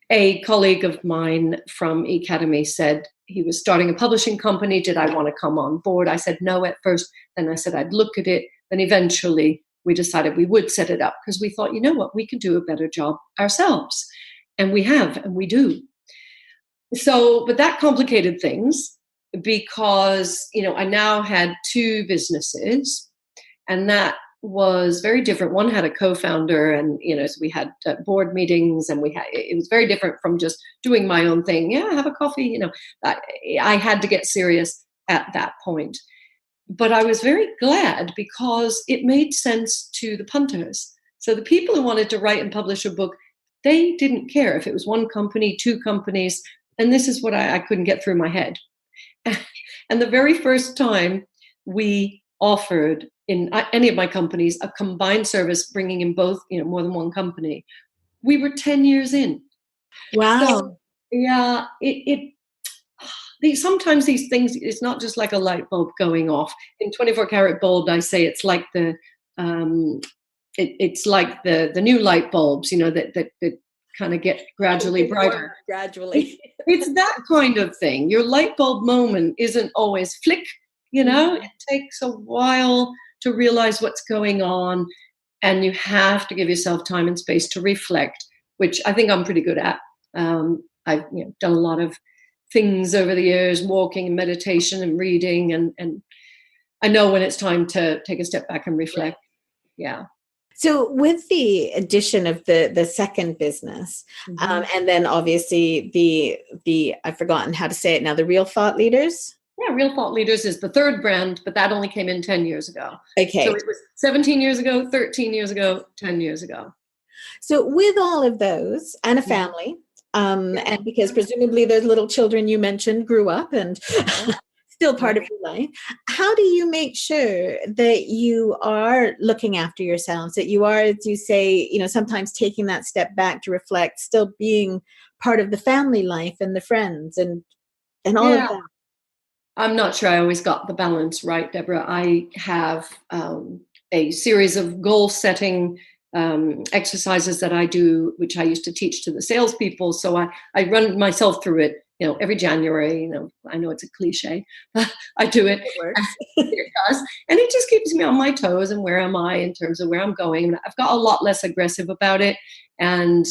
a colleague of mine from eAcademy said he was starting a publishing company. Did I want to come on board? I said no at first. Then I said I'd look at it. Then eventually we decided we would set it up, because we thought, we can do a better job ourselves. And we have, and we do. So, but that complicated things, because, I now had two businesses, and that was very different. One had a co-founder, and, so we had board meetings, and it was very different from just doing my own thing. Yeah, have a coffee, I had to get serious at that point. But I was very glad, because it made sense to the punters. So the people who wanted to write and publish a book, they didn't care if it was one company, two companies. And this is what I couldn't get through my head. And the very first time we offered in any of my companies a combined service, bringing in both, more than one company, we were 10 years in. Wow. So, yeah, sometimes these things, it's not just like a light bulb going off. In 24 Karat Gold, I say it's like it's like the new light bulbs, that kind of get gradually brighter. Gradually. It's that kind of thing. Your light bulb moment isn't always flick, It takes a while to realize what's going on, and you have to give yourself time and space to reflect, which I think I'm pretty good at. I've done a lot of things over the years, walking and meditation and reading, and I know when it's time to take a step back and reflect. Yeah. So with the addition of the second business, and then obviously the I've forgotten how to say it now, the Real Thought Leaders. Yeah, Real Thought Leaders is the third brand, but that only came in 10 years ago. Okay. So it was 17 years ago, 13 years ago, 10 years ago. So with all of those and a family, and because presumably those little children you mentioned grew up and still part of your life, how do you make sure that you are looking after yourselves, that you are, as you say, sometimes taking that step back to reflect, still being part of the family life and the friends and all of that? I'm not sure I always got the balance right, Deborah. I have a series of goal setting exercises that I do, which I used to teach to the salespeople. So I run myself through it, every January. I know it's a cliche, but I do it. It works. It does. And it just keeps me on my toes and where am I in terms of where I'm going. I've got a lot less aggressive about it, and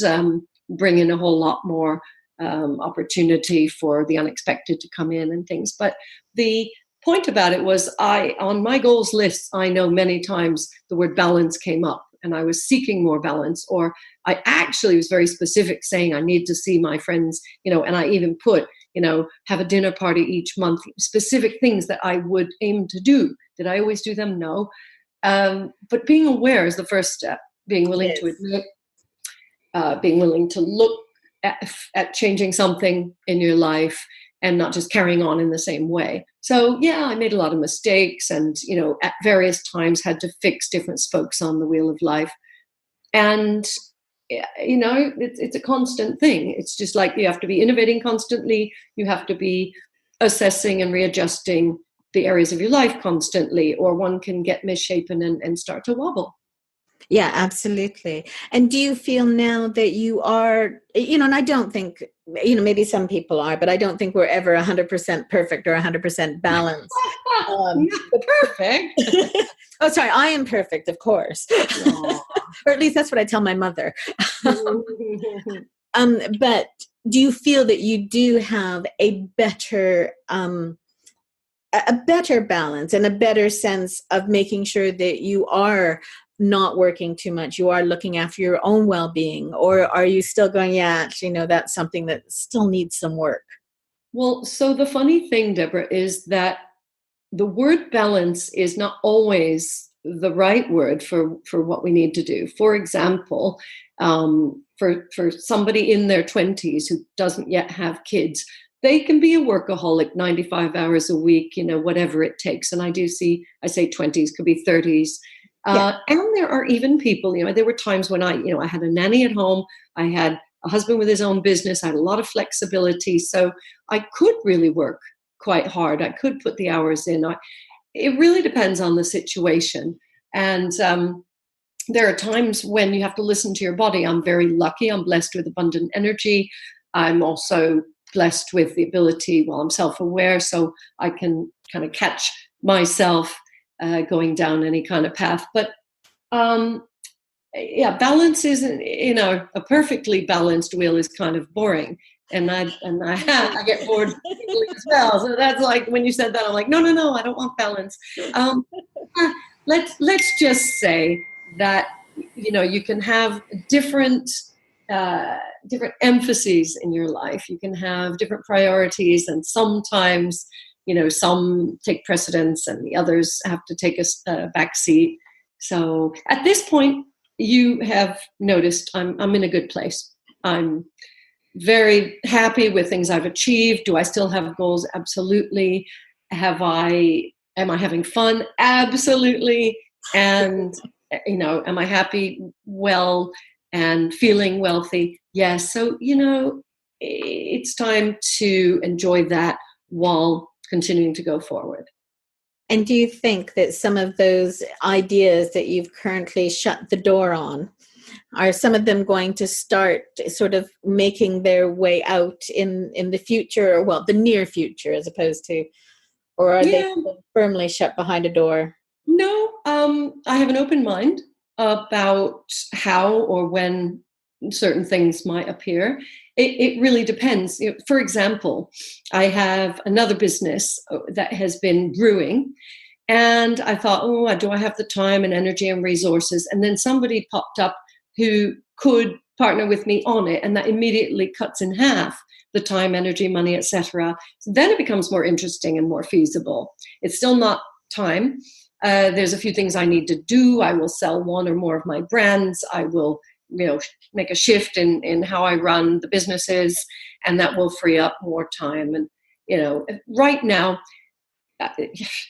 bring in a whole lot more opportunity for the unexpected to come in and things. But the point about it was on my goals list, I know many times the word balance came up, and I was seeking more balance, or I actually was very specific saying I need to see my friends, and I even put, have a dinner party each month, specific things that I would aim to do. Did I always do them? No. But being aware is the first step, being willing to admit, being willing to look at changing something in your life and not just carrying on in the same way. So I made a lot of mistakes, and, at various times had to fix different spokes on the wheel of life. And, it's a constant thing. It's just like you have to be innovating constantly. You have to be assessing and readjusting the areas of your life constantly, or one can get misshapen and start to wobble. Yeah, absolutely. And do you feel now that you are, and I don't think, maybe some people are, but I don't think we're ever 100% perfect or 100% balanced. Not perfect. Oh, sorry, I am perfect, of course. Or at least that's what I tell my mother. But do you feel that you do have a better balance and a better sense of making sure that you are not working too much, you are looking after your own well-being, or are you still going, yeah, actually, no, that's something that still needs some work? Well, so the funny thing, Deborah, is that the word balance is not always the right word for what we need to do. For example, for somebody in their 20s who doesn't yet have kids, they can be a workaholic 95 hours a week, whatever it takes. And I say 20s, could be 30s. And there are even people, there were times when I had a nanny at home, I had a husband with his own business, I had a lot of flexibility. So I could really work quite hard. I could put the hours in. It really depends on the situation. And there are times when you have to listen to your body. I'm very lucky. I'm blessed with abundant energy. I'm also blessed with the ability, I'm self-aware, so I can kind of catch myself going down any kind of path. But balance isn't, a perfectly balanced wheel is kind of boring. And I get bored as well. So that's like, when you said that, I'm like, no, I don't want balance. Let's just say that, you can have different emphases in your life. You can have different priorities, and sometimes, some take precedence and the others have to take a back seat. So at this point, you have noticed I'm in a good place. I'm very happy with things I've achieved. Do I still have goals? Absolutely. Am I having fun? Absolutely. And, am I happy, well, and feeling wealthy? Yes. So, it's time to enjoy that while continuing to go forward. And do you think that some of those ideas that you've currently shut the door on, are some of them going to start sort of making their way out in the future, or the near future, as opposed to, or are they firmly shut behind a door? No, I have an open mind about how or when certain things might appear. It really depends. For example, I have another business that has been brewing, and I thought, do I have the time and energy and resources? And then somebody popped up who could partner with me on it, and that immediately cuts in half the time, energy, money, etc. So then it becomes more interesting and more feasible. It's still not time. There's a few things I need to do. I will sell one or more of my brands. I will, make a shift in how I run the businesses, and that will free up more time. And, right now,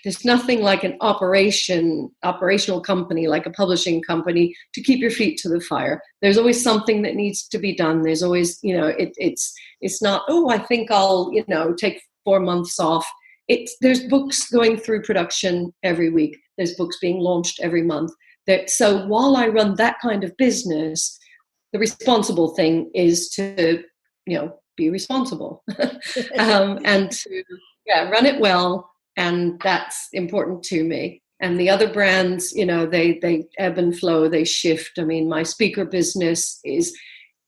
there's nothing like an operational company, like a publishing company, to keep your feet to the fire. There's always something that needs to be done. There's always, it's not, I think I'll, take 4 months off. There's books going through production every week. There's books being launched every month. So while I run that kind of business, the responsible thing is to, be responsible and to run it well. And that's important to me. And the other brands, they ebb and flow, they shift. I mean, my speaker business is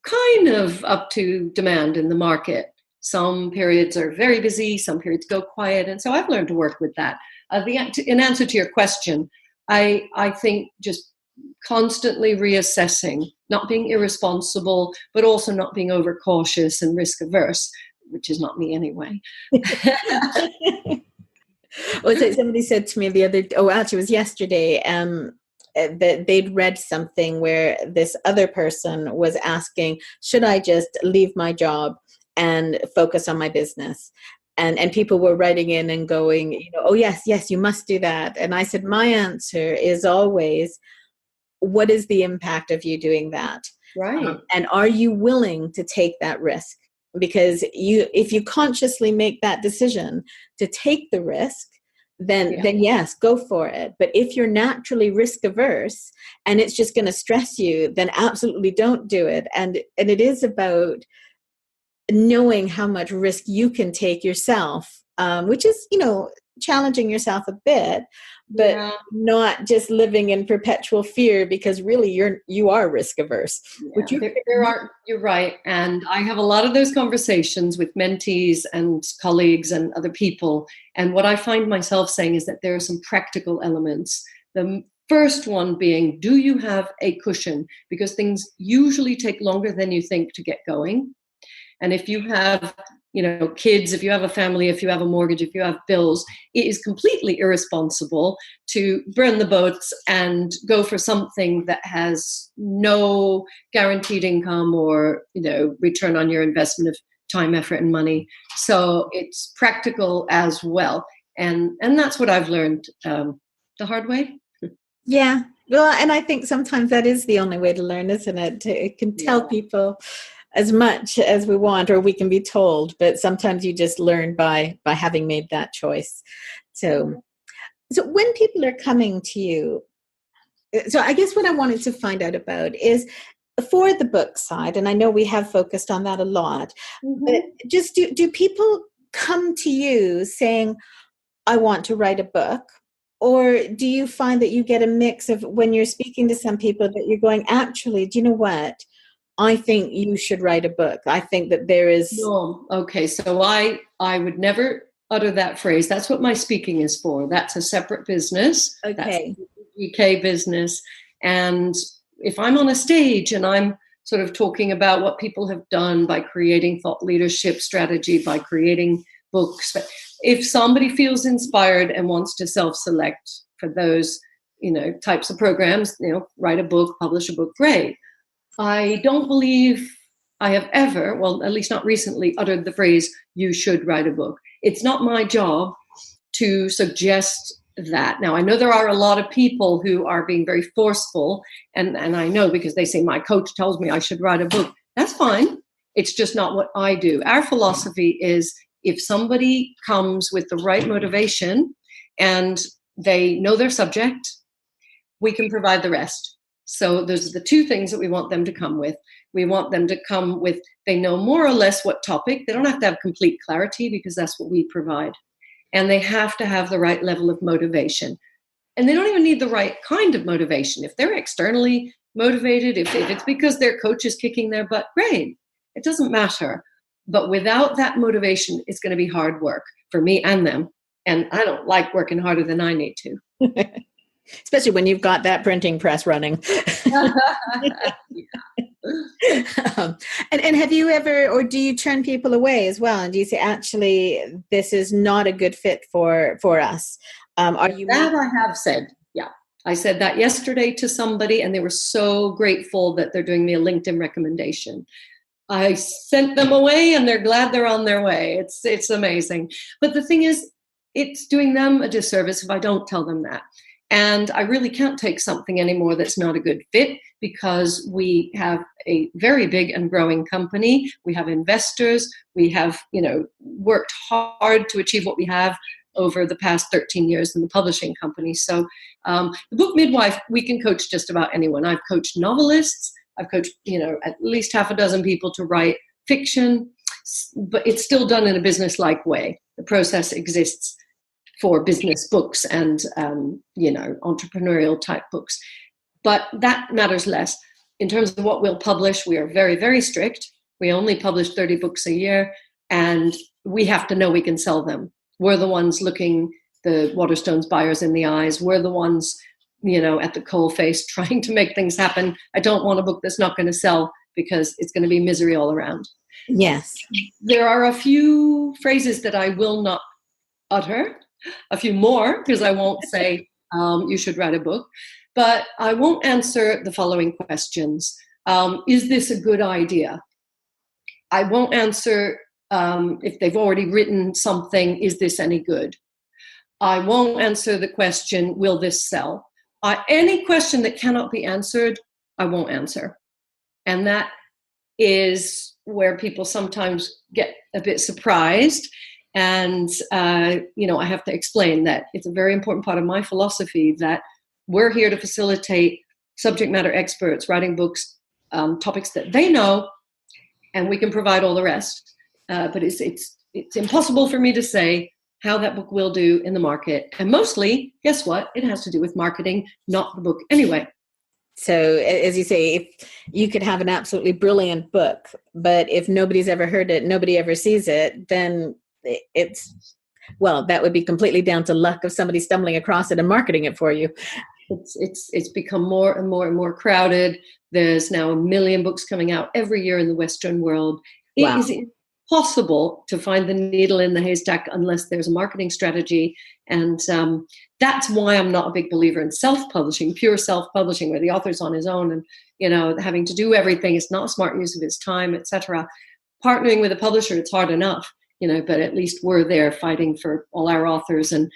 kind of up to demand in the market. Some periods are very busy, some periods go quiet. And so I've learned to work with that. In answer to your question, I think just constantly reassessing, not being irresponsible, but also not being overcautious and risk averse, which is not me anyway. Somebody said to me actually it was yesterday, that they'd read something where this other person was asking, should I just leave my job and focus on my business? And people were writing in and going, oh, yes, you must do that. And I said, my answer is always, what is the impact of you doing that? Right. And are you willing to take that risk? Because if you consciously make that decision to take the risk, then yes, go for it. But if you're naturally risk averse and it's just going to stress you, then absolutely don't do it. And it is about knowing how much risk you can take yourself, which is, challenging yourself a bit, but not just living in perpetual fear, because really you are risk averse. You're right. And I have a lot of those conversations with mentees and colleagues and other people. And what I find myself saying is that there are some practical elements. The first one being, do you have a cushion? Because things usually take longer than you think to get going. And if you have, kids, if you have a family, if you have a mortgage, if you have bills, it is completely irresponsible to burn the boats and go for something that has no guaranteed income or, return on your investment of time, effort, and money. So it's practical as well. And that's what I've learned the hard way. Yeah. Well, and I think sometimes that is the only way to learn, isn't it? It can tell people as much as we want, or we can be told, but sometimes you just learn by having made that choice. So when people are coming to you, so I guess what I wanted to find out about is for the book side, and I know we have focused on that a lot, but just do people come to you saying, I want to write a book? Or do you find that you get a mix of, when you're speaking to some people, that you're going, actually, do you know what? I think you should write a book. I think that there is... No. Okay. So I would never utter that phrase. That's what my speaking is for. That's a separate business. Okay. That's a UK business. And if I'm on a stage and I'm sort of talking about what people have done by creating thought leadership strategy, by creating books, if somebody feels inspired and wants to self-select for those, types of programs, write a book, publish a book, great. I don't believe I have ever, well, at least not recently, uttered the phrase, you should write a book. It's not my job to suggest that. Now, I know there are a lot of people who are being very forceful, and I know because they say, my coach tells me I should write a book. That's fine. It's just not what I do. Our philosophy is, if somebody comes with the right motivation and they know their subject, we can provide the rest. So those are the two things that we want them to come with. We want them to come with, they know more or less what topic. They don't have to have complete clarity, because that's what we provide. And they have to have the right level of motivation. And they don't even need the right kind of motivation. If they're externally motivated, if it's because their coach is kicking their butt, great. It doesn't matter. But without that motivation, it's going to be hard work for me and them. And I don't like working harder than I need to. Especially when you've got that printing press running. And have you ever, or do you turn people away as well? And do you say, actually, this is not a good fit for us? Are you? That I have said. Yeah. I said that yesterday to somebody, and they were so grateful that they're doing me a LinkedIn recommendation. I sent them away, and they're glad they're on their way. It's amazing. But the thing is, it's doing them a disservice if I don't tell them that. And I really can't take something anymore that's not a good fit, because we have a very big and growing company. We have investors. We have, worked hard to achieve what we have over the past 13 years in the publishing company. So the Book Midwife, we can coach just about anyone. I've coached novelists. I've coached, at least half a dozen people to write fiction, but it's still done in a business-like way. The process exists for business books and, entrepreneurial type books. But that matters less. In terms of what we'll publish, we are very, very strict. We only publish 30 books a year, and we have to know we can sell them. We're the ones looking the Waterstones buyers in the eyes. We're the ones, at the coalface trying to make things happen. I don't want a book that's not going to sell, because it's going to be misery all around. Yes. There are a few phrases that I will not utter. A few more, because I won't say you should write a book, but I won't answer the following questions. Is this a good idea? I won't answer if they've already written something, is this any good? I won't answer the question, will this sell? Any question that cannot be answered, I won't answer. And that is where people sometimes get a bit surprised. And, I have to explain that it's a very important part of my philosophy that we're here to facilitate subject matter experts writing books, topics that they know, and we can provide all the rest. But it's impossible for me to say how that book will do in the market. And mostly, guess what? It has to do with marketing, not the book anyway. So as you say, if you could have an absolutely brilliant book, but if nobody's ever heard it, nobody ever sees it, then that would be completely down to luck of somebody stumbling across it and marketing it for you. It's become more and more and more crowded. There's now 1 million books coming out every year in the Western world. It is impossible to find the needle in the haystack unless there's a marketing strategy. And that's why I'm not a big believer in self-publishing, pure self-publishing, where the author's on his own and, having to do everything. It's not a smart use of his time, etc. Partnering with a publisher, it's hard enough, but at least we're there fighting for all our authors and,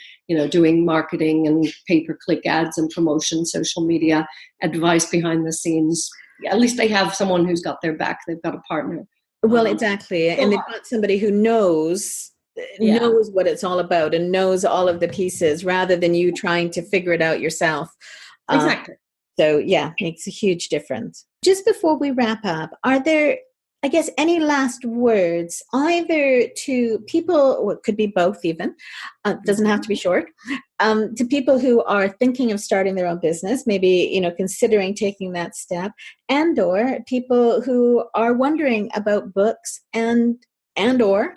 doing marketing and pay-per-click ads and promotion, social media, advice behind the scenes. At least they have someone who's got their back. They've got a partner. Well, exactly. And they've got somebody who knows what it's all about and knows all of the pieces rather than you trying to figure it out yourself. Exactly. So makes a huge difference. Just before we wrap up, are there, I guess, any last words either to people, or it could be both even, doesn't have to be short, to people who are thinking of starting their own business, maybe, considering taking that step, and or people who are wondering about books and or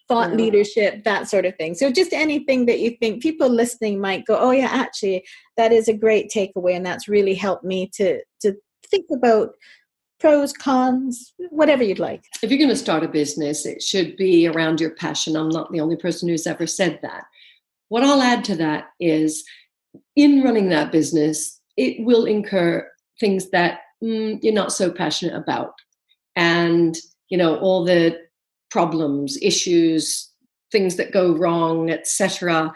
thought leadership, that sort of thing. So just anything that you think people listening might go, oh yeah, actually, that is a great takeaway. And that's really helped me to think about pros, cons, whatever you'd like. If you're going to start a business, it should be around your passion. I'm not the only person who's ever said that. What I'll add to that is, in running that business, it will incur things that you're not so passionate about. And, all the problems, issues, things that go wrong, etc.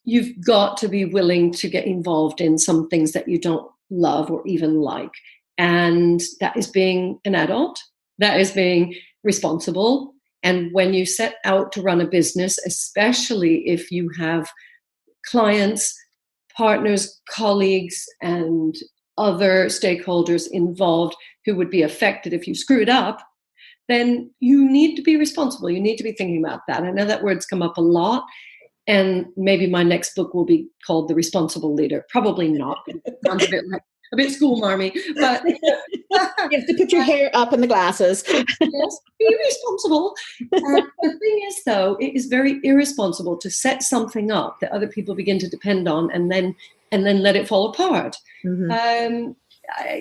You've got to be willing to get involved in some things that you don't love or even like. And that is being an adult. That is being responsible. And when you set out to run a business, especially if you have clients, partners, colleagues, and other stakeholders involved who would be affected if you screw it up, then you need to be responsible. You need to be thinking about that. I know that word's come up a lot. And maybe my next book will be called The Responsible Leader. Probably not. It sounds a bit school marmy, but you have to put your hair up and the glasses. Yes, be responsible. The thing is, though, it is very irresponsible to set something up that other people begin to depend on and then let it fall apart. Mm-hmm.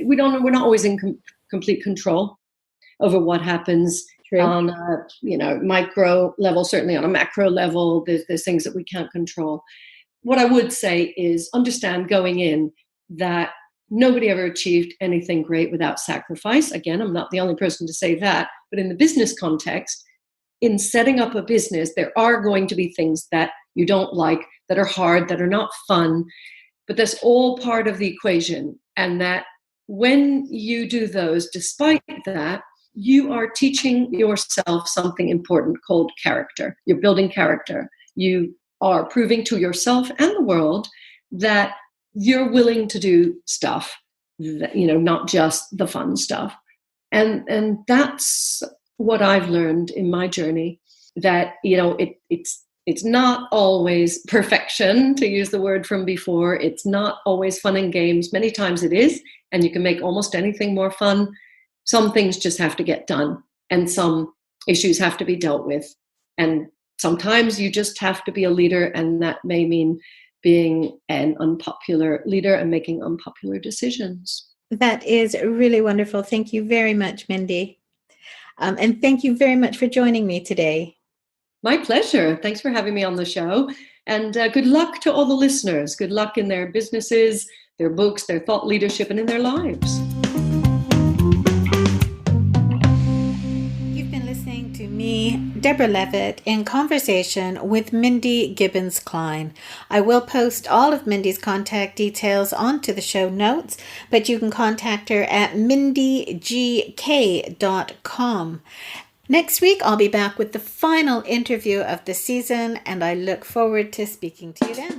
We're not always in complete control over what happens. True. On a micro level, certainly on a macro level, there's things that we can't control. What I would say is understand going in that nobody ever achieved anything great without sacrifice. Again, I'm not the only person to say that, but in the business context, in setting up a business, there are going to be things that you don't like, that are hard, that are not fun, but that's all part of the equation. And that when you do those, despite that, you are teaching yourself something important called character. You're building character. You are proving to yourself and the world that you're willing to do stuff, that, not just the fun stuff. And that's what I've learned in my journey, that, it's not always perfection, to use the word from before. It's not always fun and games. Many times it is, and you can make almost anything more fun. Some things just have to get done, and some issues have to be dealt with. And sometimes you just have to be a leader, and that may mean being an unpopular leader and making unpopular decisions. That is really wonderful. Thank you very much, Mindy. And thank you very much for joining me today. My pleasure. Thanks for having me on the show. And good luck to all the listeners. Good luck in their businesses, their books, their thought leadership, and in their lives. To me, Deborah Levitt, in conversation with Mindy Gibbins-Klein. I will post all of Mindy's contact details onto the show notes, but you can contact her at mindygk.com. Next week, I'll be back with the final interview of the season, and I look forward to speaking to you then.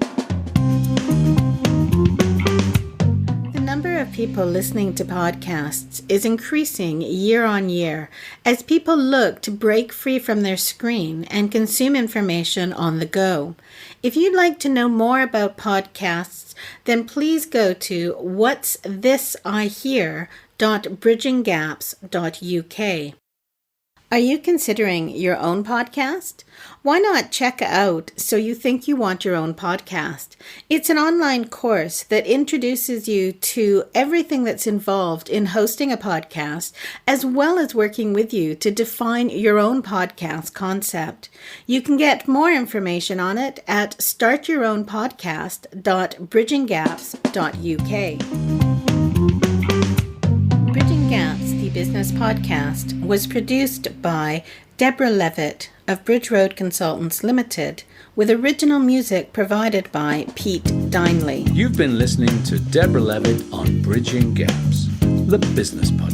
The number of people listening to podcasts is increasing year on year as people look to break free from their screen and consume information on the go. If you'd like to know more about podcasts, then please go to whatsthisIhear.bridginggaps.uk. Are you considering your own podcast? Why not check out So You Think You Want Your Own Podcast? It's an online course that introduces you to everything that's involved in hosting a podcast, as well as working with you to define your own podcast concept. You can get more information on it at startyourownpodcast.bridginggaps.uk. Bridging Gaps, the business podcast, was produced by Deborah Levitt of Bridge Road Consultants Limited, with original music provided by Pete Dineley. You've been listening to Deborah Levitt on Bridging Gaps, the business podcast.